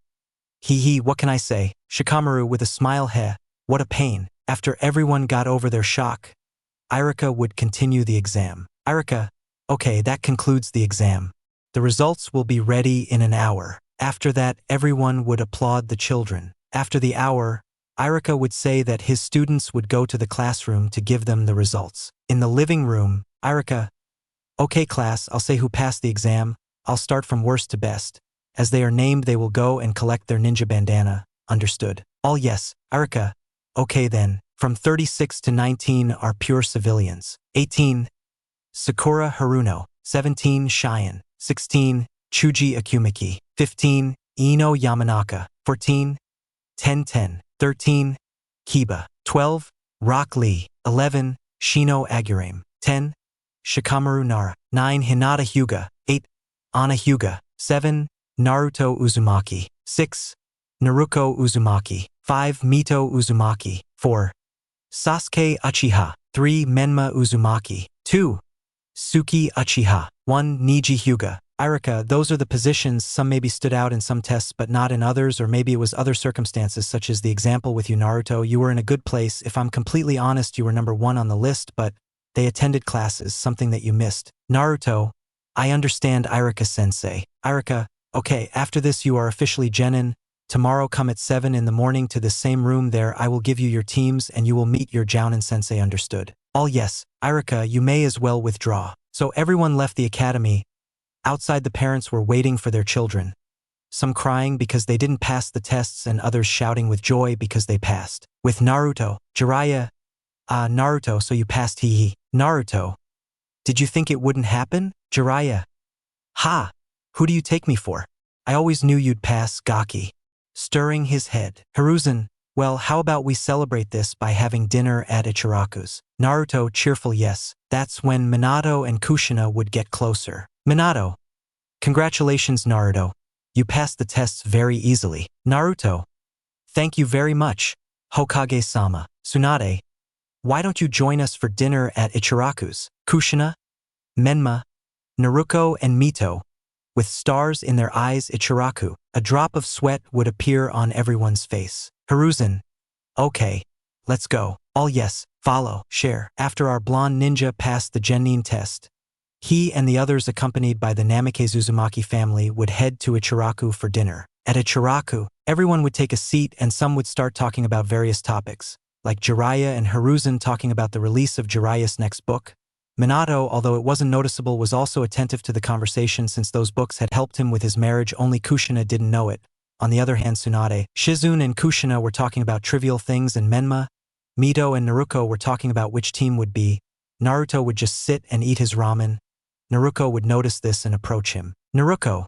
Hee, what can I say? Shikamaru with a smile, heh, what a pain. After everyone got over their shock, Iruka would continue the exam. Iruka, okay, that concludes the exam. The results will be ready in an hour. After that, everyone would applaud the children. After the hour, Iruka would say that his students would go to the classroom to give them the results. In the living room, Iruka, okay class, I'll say who passed the exam. I'll start from worst to best. As they are named, they will go and collect their ninja bandana. Understood? All yes. Iruka, okay then. From 36 to 19 are pure civilians. 18. Sakura Haruno. 17. Cheyenne. 16. Chuji Akumiki. 15. Ino Yamanaka. 14. 10. 13. Kiba. 12. Rock Lee. 11. Shino Agurame. 10. Shikamaru Nara. 9. Hinata Hyuga. 8. Ana Hyuga. 7. Naruto Uzumaki. 6. Naruko Uzumaki. 5. Mito Uzumaki. 4. Sasuke Uchiha. 3. Menma Uzumaki. 2. Suki Uchiha. 1. Niji Hyuga. Iruka, those are the positions. Some maybe stood out in some tests but not in others, or maybe it was other circumstances such as the example with you Naruto. You were in a good place. If I'm completely honest, you were number 1 on the list, but they attended classes, something that you missed. Naruto, I understand Iruka-sensei. Iruka, okay, after this you are officially genin. Tomorrow come at 7 in the morning to the same room. There I will give you your teams and you will meet your Jounin-sensei. Understood? All yes. Iruka, you may as well withdraw. So everyone left the academy. Outside, the parents were waiting for their children. Some crying because they didn't pass the tests and others shouting with joy because they passed. With Naruto, Jiraiya, Naruto, so you passed, hee. Naruto, did you think it wouldn't happen? Jiraiya, ha, who do you take me for? I always knew you'd pass, Gaki. Stirring his head. Hiruzen, well, how about we celebrate this by having dinner at Ichiraku's? Naruto, cheerful yes. That's when Minato and Kushina would get closer. Minato, congratulations Naruto. You passed the tests very easily. Naruto, thank you very much. Hokage-sama. Tsunade, why don't you join us for dinner at Ichiraku's? Kushina, Menma, Naruko and Mito, with stars in their eyes. Ichiraku, a drop of sweat would appear on everyone's face. Hiruzen, okay, let's go. All yes, follow, share. After our blonde ninja passed the Genin test, he and the others, accompanied by the Namikaze Uzumaki family, would head to Ichiraku for dinner. At Ichiraku, everyone would take a seat and some would start talking about various topics, like Jiraiya and Hiruzen talking about the release of Jiraiya's next book. Minato, although it wasn't noticeable, was also attentive to the conversation since those books had helped him with his marriage. Only Kushina didn't know it. On the other hand, Tsunade, Shizune and Kushina were talking about trivial things, and Menma, Mito and Naruko were talking about which team would be. Naruto would just sit and eat his ramen. Naruko would notice this and approach him. Naruko,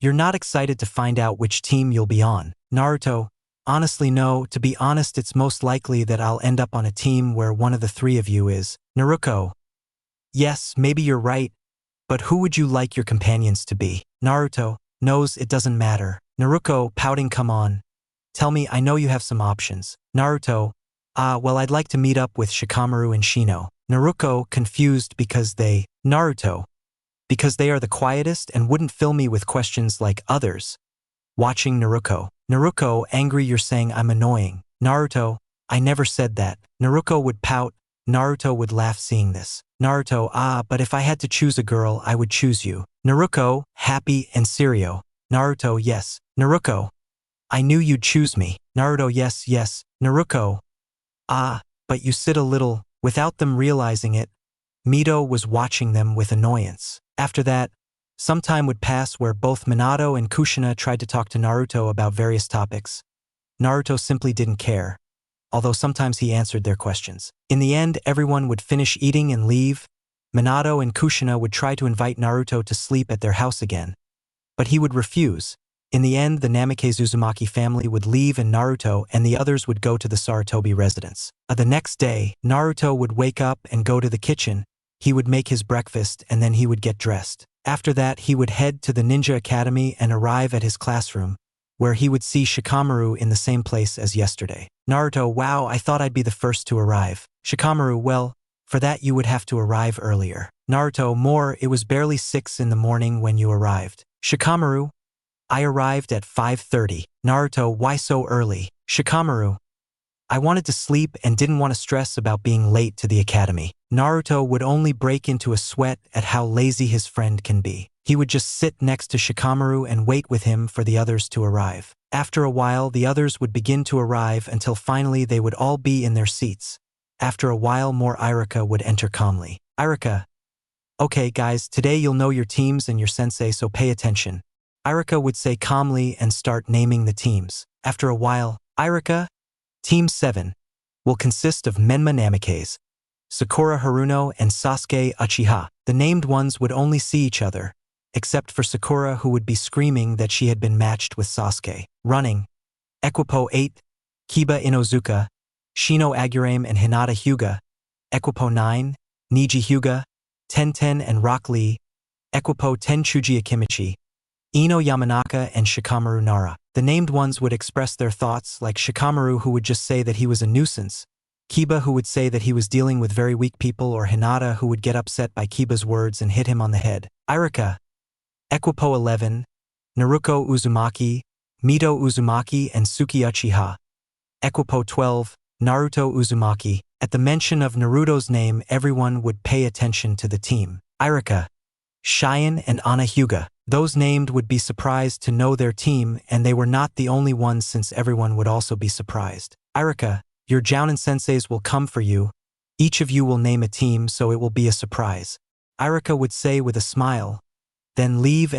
you're not excited to find out which team you'll be on? Naruto, honestly no, to be honest it's most likely that I'll end up on a team where one of the 3 of you is. Naruko, yes, maybe you're right, but who would you like your companions to be? Naruto, knows it doesn't matter. Naruko, pouting, come on. Tell me, I know you have some options. Naruto, well I'd like to meet up with Shikamaru and Shino. Naruko, confused because they. Naruto, because they are the quietest and wouldn't fill me with questions like others. Watching Naruko. Naruko, angry, you're saying I'm annoying. Naruto, I never said that. Naruko would pout. Naruto would laugh seeing this. Naruto, but if I had to choose a girl, I would choose you. Naruko, happy and serio. Naruto, yes. Naruko, I knew you'd choose me. Naruto, yes. Naruko, but you sit a little. Without them realizing it, Mito was watching them with annoyance. After that, Some time would pass where both Minato and Kushina tried to talk to Naruto about various topics. Naruto simply didn't care, although sometimes he answered their questions. In the end, everyone would finish eating and leave. Minato and Kushina would try to invite Naruto to sleep at their house again, but he would refuse. In the end, the Namikaze Uzumaki family would leave and Naruto and the others would go to the Sarutobi residence. The next day, Naruto would wake up and go to the kitchen. He would make his breakfast and then he would get dressed. After that, he would head to the Ninja Academy and arrive at his classroom, where he would see Shikamaru in the same place as yesterday. Naruto, wow, I thought I'd be the first to arrive. Shikamaru, well, for that you would have to arrive earlier. Naruto, more, it was barely 6 in the morning when you arrived. Shikamaru, I arrived at 5:30. Naruto, why so early? Shikamaru, I wanted to sleep and didn't want to stress about being late to the academy. Naruto would only break into a sweat at how lazy his friend can be. He would just sit next to Shikamaru and wait with him for the others to arrive. After a while, the others would begin to arrive until finally they would all be in their seats. After a while more, Iruka would enter calmly. Iruka, okay guys, today you'll know your teams and your sensei, so pay attention. Iruka would say calmly and start naming the teams. After a while, Iruka, Team 7, will consist of Menma Namikaze, Sakura Haruno, and Sasuke Uchiha. The named ones would only see each other, except for Sakura, who would be screaming that she had been matched with Sasuke. Running, Equipo 8, Kiba Inozuka, Shino Agurame and Hinata Hyuga. Equipo 9, Niji Hyuga, Tenten and Rock Lee. Equipo 10, Chuji Akimichi, Ino Yamanaka and Shikamaru Nara. The named ones would express their thoughts, like Shikamaru, who would just say that he was a nuisance, Kiba, who would say that he was dealing with very weak people, or Hinata, who would get upset by Kiba's words and hit him on the head. Iruka, Equipo 11, Naruko Uzumaki, Mito Uzumaki and Suki Uchiha. Equipo 12, Naruto Uzumaki. At the mention of Naruto's name, everyone would pay attention to the team. Iruka, Cheyenne and Ana Hyuga. Those named would be surprised to know their team, and they were not the only ones since everyone would also be surprised. Iruka, your Jounin senseis will come for you. Each of you will name a team, so it will be a surprise. Iruka would say with a smile, then leave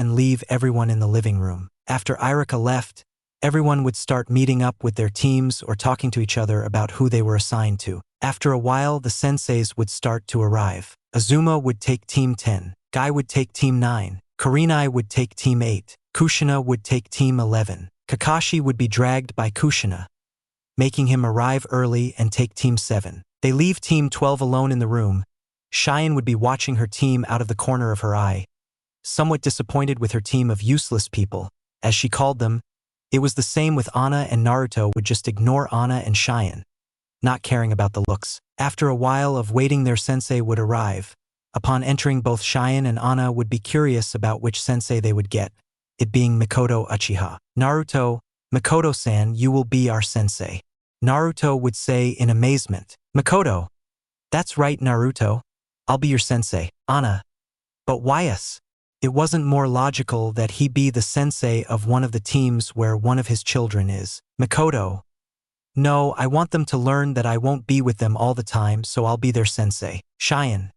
everyone in the living room. After Iruka left, everyone would start meeting up with their teams or talking to each other about who they were assigned to. After a while, the senseis would start to arrive. Azuma would take Team 10, Guy would take Team 9, Kurenai would take Team 8, Kushina would take Team 11. Kakashi would be dragged by Kushina, making him arrive early and take Team 7. They leave Team 12 alone in the room. Cheyenne would be watching her team out of the corner of her eye, somewhat disappointed with her team of useless people, as she called them. It was the same with Ana, and Naruto would just ignore Ana and Cheyenne, not caring about the looks. After a while of waiting, their sensei would arrive. Upon entering, both Cheyenne and Ana would be curious about which sensei they would get, it being Mikoto Uchiha. Naruto, Mikoto-san, you will be our sensei. Naruto would say in amazement. Mikoto, that's right Naruto, I'll be your sensei. Ana, but why us? It wasn't more logical that he be the sensei of one of the teams where one of his children is? Mikoto, no, I want them to learn that I won't be with them all the time, so I'll be their sensei. Cheyenne,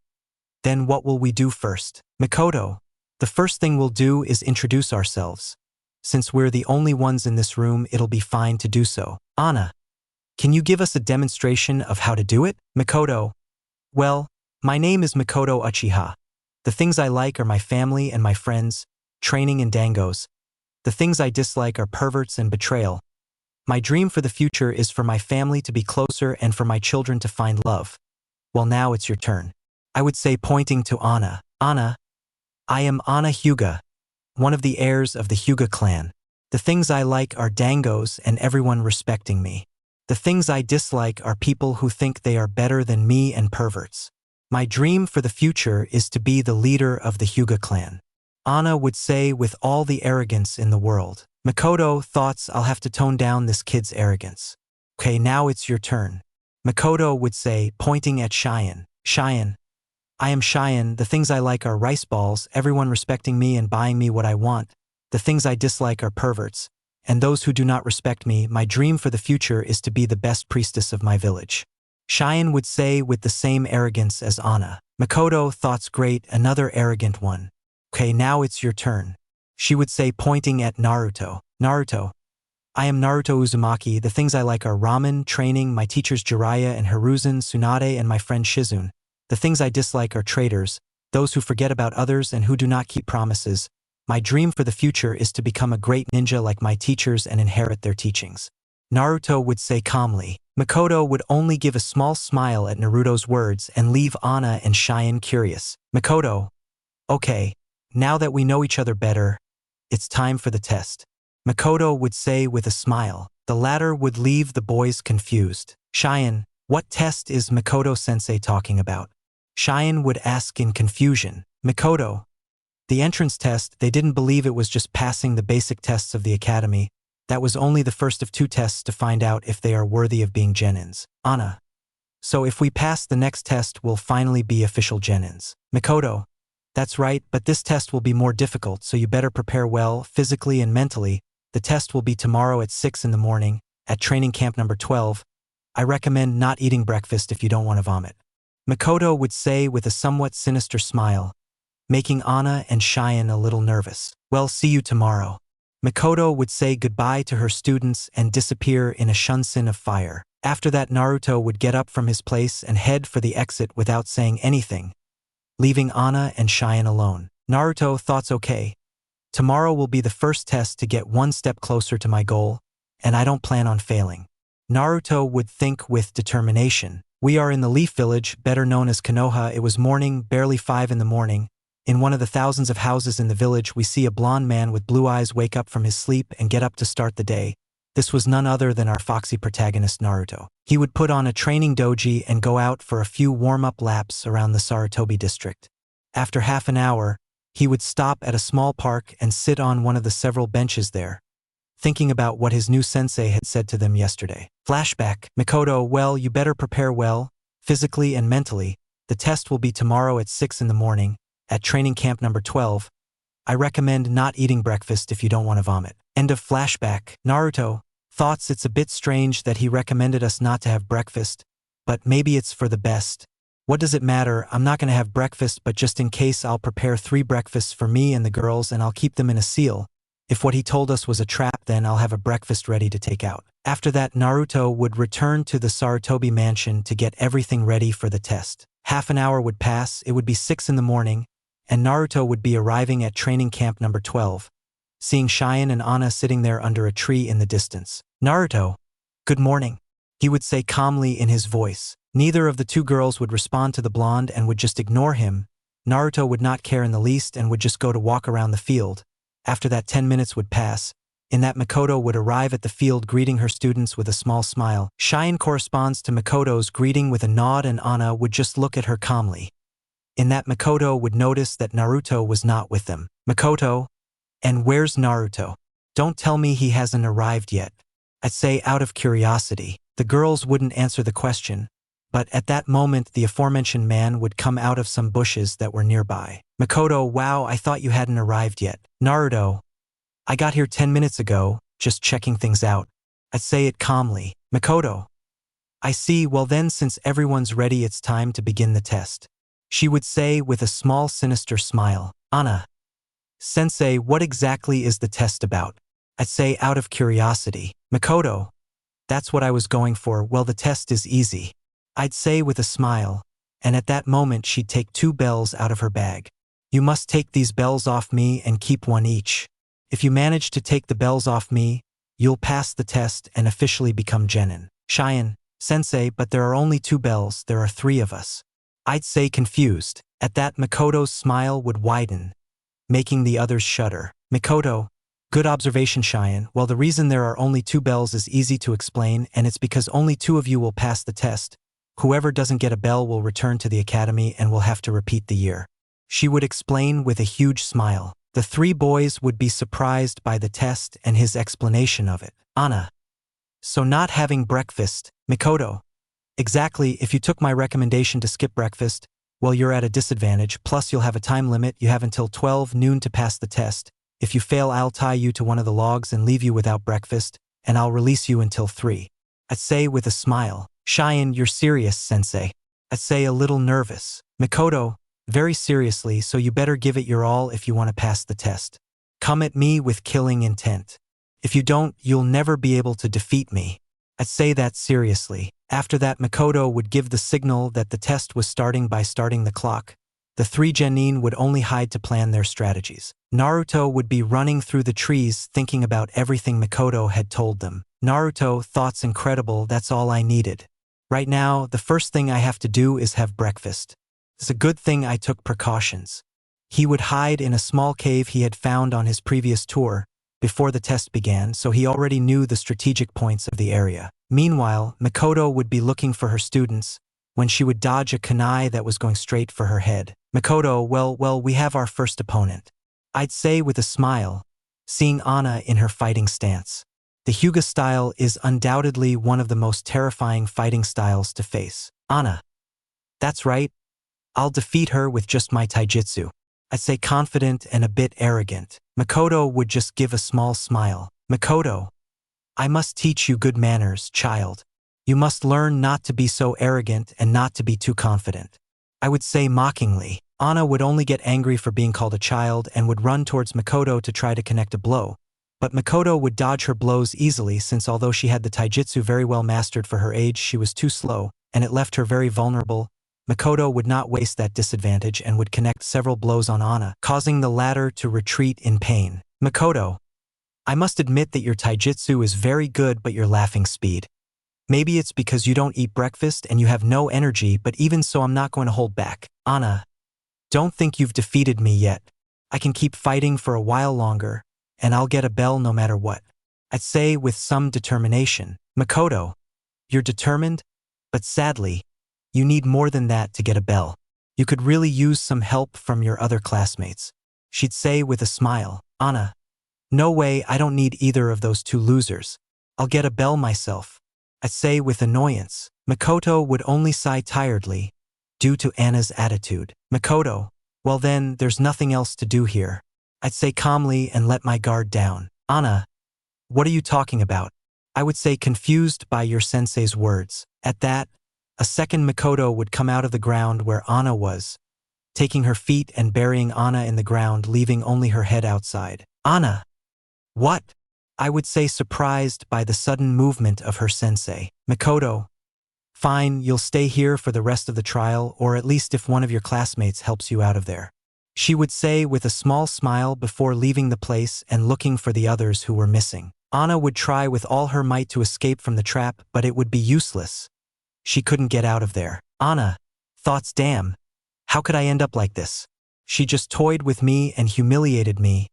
then what will we do first? Mikoto, the first thing we'll do is introduce ourselves. Since we're the only ones in this room, it'll be fine to do so. Ana, can you give us a demonstration of how to do it? Mikoto, well, my name is Mikoto Uchiha. The things I like are my family and my friends, training and dangos. The things I dislike are perverts and betrayal. My dream for the future is for my family to be closer and for my children to find love. Well, now it's your turn. I would say, pointing to Ana. Ana, I am Ana Hyuga, one of the heirs of the Hyuga clan. The things I like are dangos and everyone respecting me. The things I dislike are people who think they are better than me and perverts. My dream for the future is to be the leader of the Hyuga clan. Ana would say with all the arrogance in the world. Mikoto thoughts, I'll have to tone down this kid's arrogance. Okay, now it's your turn. Mikoto would say, pointing at Cheyenne. Cheyenne, I am Cheyenne. The things I like are rice balls, everyone respecting me and buying me what I want. The things I dislike are perverts, and those who do not respect me. My dream for the future is to be the best priestess of my village. Cheyenne would say with the same arrogance as Ana. Mikoto thoughts, great, another arrogant one. Okay, now it's your turn. She would say, pointing at Naruto. Naruto. I am Naruto Uzumaki. The things I like are ramen, training, my teachers Jiraiya and Hiruzen, Tsunade, and my friend Shizune. The things I dislike are traitors, those who forget about others and who do not keep promises. My dream for the future is to become a great ninja like my teachers and inherit their teachings. Naruto would say calmly. Makoto would only give a small smile at Naruto's words and leave Anna and Cheyenne curious. Makoto. Okay, now that we know each other better, it's time for the test. Makoto would say with a smile. The latter would leave the boys confused. Cheyenne, what test is Makoto-sensei talking about? Cheyenne would ask in confusion. Makoto. The entrance test, they didn't believe it was just passing the basic tests of the academy. That was only the first of 2 tests to find out if they are worthy of being genins. Anna. So if we pass the next test, we'll finally be official genins. Makoto. That's right, but this test will be more difficult, so you better prepare well, physically and mentally. The test will be tomorrow at 6 in the morning, at training camp number 12. I recommend not eating breakfast if you don't want to vomit. Makoto would say with a somewhat sinister smile, making Anna and Cheyenne a little nervous. Well, see you tomorrow. Makoto would say goodbye to her students and disappear in a shunsin of fire. After that, Naruto would get up from his place and head for the exit without saying anything, leaving Anna and Cheyenne alone. Naruto thought, okay. Tomorrow will be the first test to get 1 step closer to my goal, and I don't plan on failing. Naruto would think with determination. We are in the Leaf Village, better known as Konoha. It was morning, barely 5 in the morning. In one of the thousands of houses in the village, we see a blonde man with blue eyes wake up from his sleep and get up to start the day. This was none other than our foxy protagonist Naruto. He would put on a training doji and go out for a few warm-up laps around the Sarutobi district. After half an hour, he would stop at a small park and sit on one of the several benches there, thinking about what his new sensei had said to them yesterday. Flashback. Makoto, well, you better prepare well, physically and mentally. The test will be tomorrow at 6 in the morning, at training camp number 12. I recommend not eating breakfast if you don't want to vomit. End of flashback. Naruto. Thoughts, it's a bit strange that he recommended us not to have breakfast, but maybe it's for the best. What does it matter? I'm not going to have breakfast, but just in case I'll prepare 3 breakfasts for me and the girls and I'll keep them in a seal. If what he told us was a trap, then I'll have a breakfast ready to take out. After that, Naruto would return to the Sarutobi mansion to get everything ready for the test. Half an hour would pass, it would be 6 in the morning, and Naruto would be arriving at training camp number 12, seeing Cheyenne and Anna sitting there under a tree in the distance. Naruto. Good morning. He would say calmly in his voice. Neither of the 2 girls would respond to the blonde and would just ignore him. Naruto would not care in the least and would just go to walk around the field. After that, 10 minutes would pass. In that, Makoto would arrive at the field greeting her students with a small smile. Cheyenne corresponds to Makoto's greeting with a nod and Anna would just look at her calmly. In that, Makoto would notice that Naruto was not with them. Makoto? And where's Naruto? Don't tell me he hasn't arrived yet. I'd say out of curiosity. The girls wouldn't answer the question, but at that moment the aforementioned man would come out of some bushes that were nearby. Makoto, wow, I thought you hadn't arrived yet. Naruto. I got here 10 minutes ago, just checking things out. I'd say it calmly. Makoto. I see, well then since everyone's ready it's time to begin the test. She would say with a small sinister smile. Anna. Sensei, what exactly is the test about? I'd say out of curiosity. Makoto. That's what I was going for. Well, the test is easy. I'd say with a smile, and at that moment she'd take 2 bells out of her bag. You must take these bells off me and keep 1 each. If you manage to take the bells off me, you'll pass the test and officially become genin. Cheyenne, sensei, but there are only 2 bells, there are 3 of us. I'd say confused. At that, Makoto's smile would widen, making the others shudder. Makoto. Good observation, Cheyenne. Well, the reason there are only 2 bells is easy to explain, and it's because only 2 of you will pass the test. Whoever doesn't get a bell will return to the academy and will have to repeat the year. She would explain with a huge smile. The 3 boys would be surprised by the test and his explanation of it. Anna. So not having breakfast. Makoto. Exactly, if you took my recommendation to skip breakfast, well, you're at a disadvantage, plus you'll have a time limit. You have until 12 noon to pass the test. If you fail, I'll tie you to one of the logs and leave you without breakfast, and I'll release you until 3. I'd say with a smile. Cheyenne, you're serious, sensei. I'd say a little nervous. Makoto. very seriously, so you better give it your all if you want to pass the test. Come at me with killing intent. If you don't, you'll never be able to defeat me. I'd say that seriously. After that, Makoto would give the signal that the test was starting by starting the clock. The three genin would only hide to plan their strategies. Naruto would be running through the trees thinking about everything Makoto had told them. Naruto, thoughts incredible, that's all I needed. Right now, the first thing I have to do is have breakfast. It's a good thing I took precautions. He would hide in a small cave he had found on his previous tour before the test began, so he already knew the strategic points of the area. Meanwhile, Makoto would be looking for her students when she would dodge a kunai that was going straight for her head. Makoto, well, we have our first opponent. I'd say with a smile, seeing Anna in her fighting stance. The Hyuga style is undoubtedly one of the most terrifying fighting styles to face. Anna. That's right. I'll defeat her with just my taijutsu. I'd say confident and a bit arrogant. Makoto would just give a small smile. Makoto, I must teach you good manners, child. You must learn not to be so arrogant and not to be too confident. I would say mockingly. Anna would only get angry for being called a child and would run towards Makoto to try to connect a blow. But Makoto would dodge her blows easily since although she had the taijutsu very well mastered for her age, she was too slow, and it left her very vulnerable. Makoto would not waste that disadvantage and would connect several blows on Anna, causing the latter to retreat in pain. Makoto, I must admit that your taijutsu is very good, but your laughing speed. Maybe it's because you don't eat breakfast and you have no energy, but even so I'm not going to hold back. Anna, don't think you've defeated me yet. I can keep fighting for a while longer, and I'll get a bell no matter what. I'd say with some determination. Makoto, you're determined? But sadly, you need more than that to get a bell. You could really use some help from your other classmates. She'd say with a smile. Anna, no way, I don't need either of those two losers. I'll get a bell myself. I'd say with annoyance. Makoto would only sigh tiredly, due to Anna's attitude. Makoto, well then, there's nothing else to do here. I'd say calmly and let my guard down. Anna, what are you talking about? I would say confused by your sensei's words. At that, a second Makoto would come out of the ground where Anna was, taking her feet and burying Anna in the ground, leaving only her head outside. Anna! What? I would say surprised by the sudden movement of her sensei. Makoto, fine, you'll stay here for the rest of the trial, or at least if one of your classmates helps you out of there. She would say with a small smile before leaving the place and looking for the others who were missing. Anna would try with all her might to escape from the trap, but it would be useless. She couldn't get out of there. Anna, thoughts, damn, how could I end up like this? She just toyed with me and humiliated me,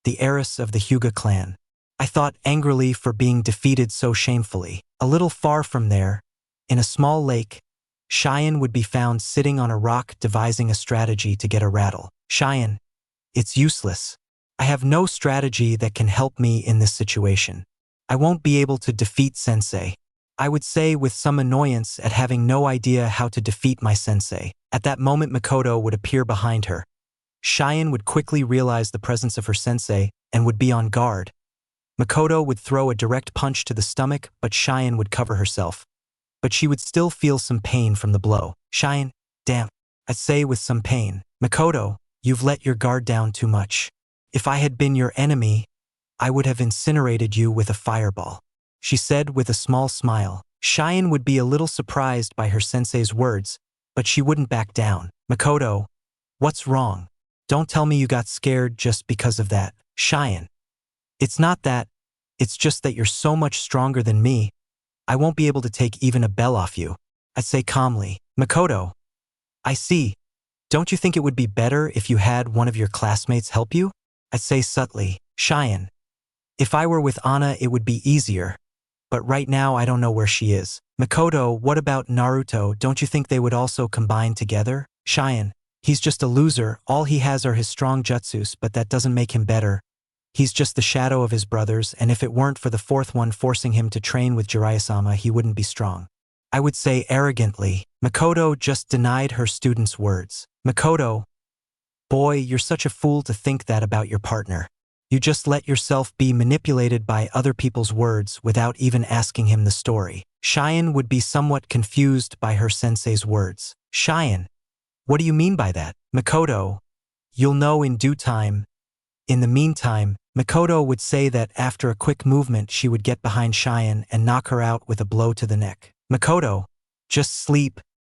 the heiress of the Hyuga clan. I thought angrily for being defeated so shamefully. A little far from there, in a small lake, Cheyenne would be found sitting on a rock devising a strategy to get a rattle. Cheyenne, it's useless. I have no strategy that can help me in this situation. I won't be able to defeat sensei. I would say with some annoyance at having no idea how to defeat my sensei. At that moment, Makoto would appear behind her. Cheyenne would quickly realize the presence of her sensei and would be on guard. Makoto would throw a direct punch to the stomach, but Cheyenne would cover herself. But she would still feel some pain from the blow. Cheyenne, damn, I'd say with some pain. Makoto, you've let your guard down too much. If I had been your enemy, I would have incinerated you with a fireball. She said with a small smile. Cheyenne would be a little surprised by her sensei's words, but she wouldn't back down. Makoto, what's wrong? Don't tell me you got scared just because of that. Cheyenne, it's not that. It's just that you're so much stronger than me. I won't be able to take even a bell off you. I'd say calmly. Makoto, I see. Don't you think it would be better if you had one of your classmates help you? I'd say subtly. Cheyenne, if I were with Anna, it would be easier. But right now, I don't know where she is. Makoto, what about Naruto? Don't you think they would also combine together? Cheyenne, he's just a loser. All he has are his strong jutsus, but that doesn't make him better. He's just the shadow of his brothers, and if it weren't for the fourth one forcing him to train with Jiraiya-sama, he wouldn't be strong. I would say arrogantly. Makoto just denied her student's words. Makoto, boy, you're such a fool to think that about your partner. You just let yourself be manipulated by other people's words without even asking him the story. Cheyenne would be somewhat confused by her sensei's words. Cheyenne, What do you mean by that? Makoto, you'll know in due time. In the meantime, Makoto would say that after a quick movement she would get behind Cheyenne and knock her out with a blow to the neck. Makoto, just sleep,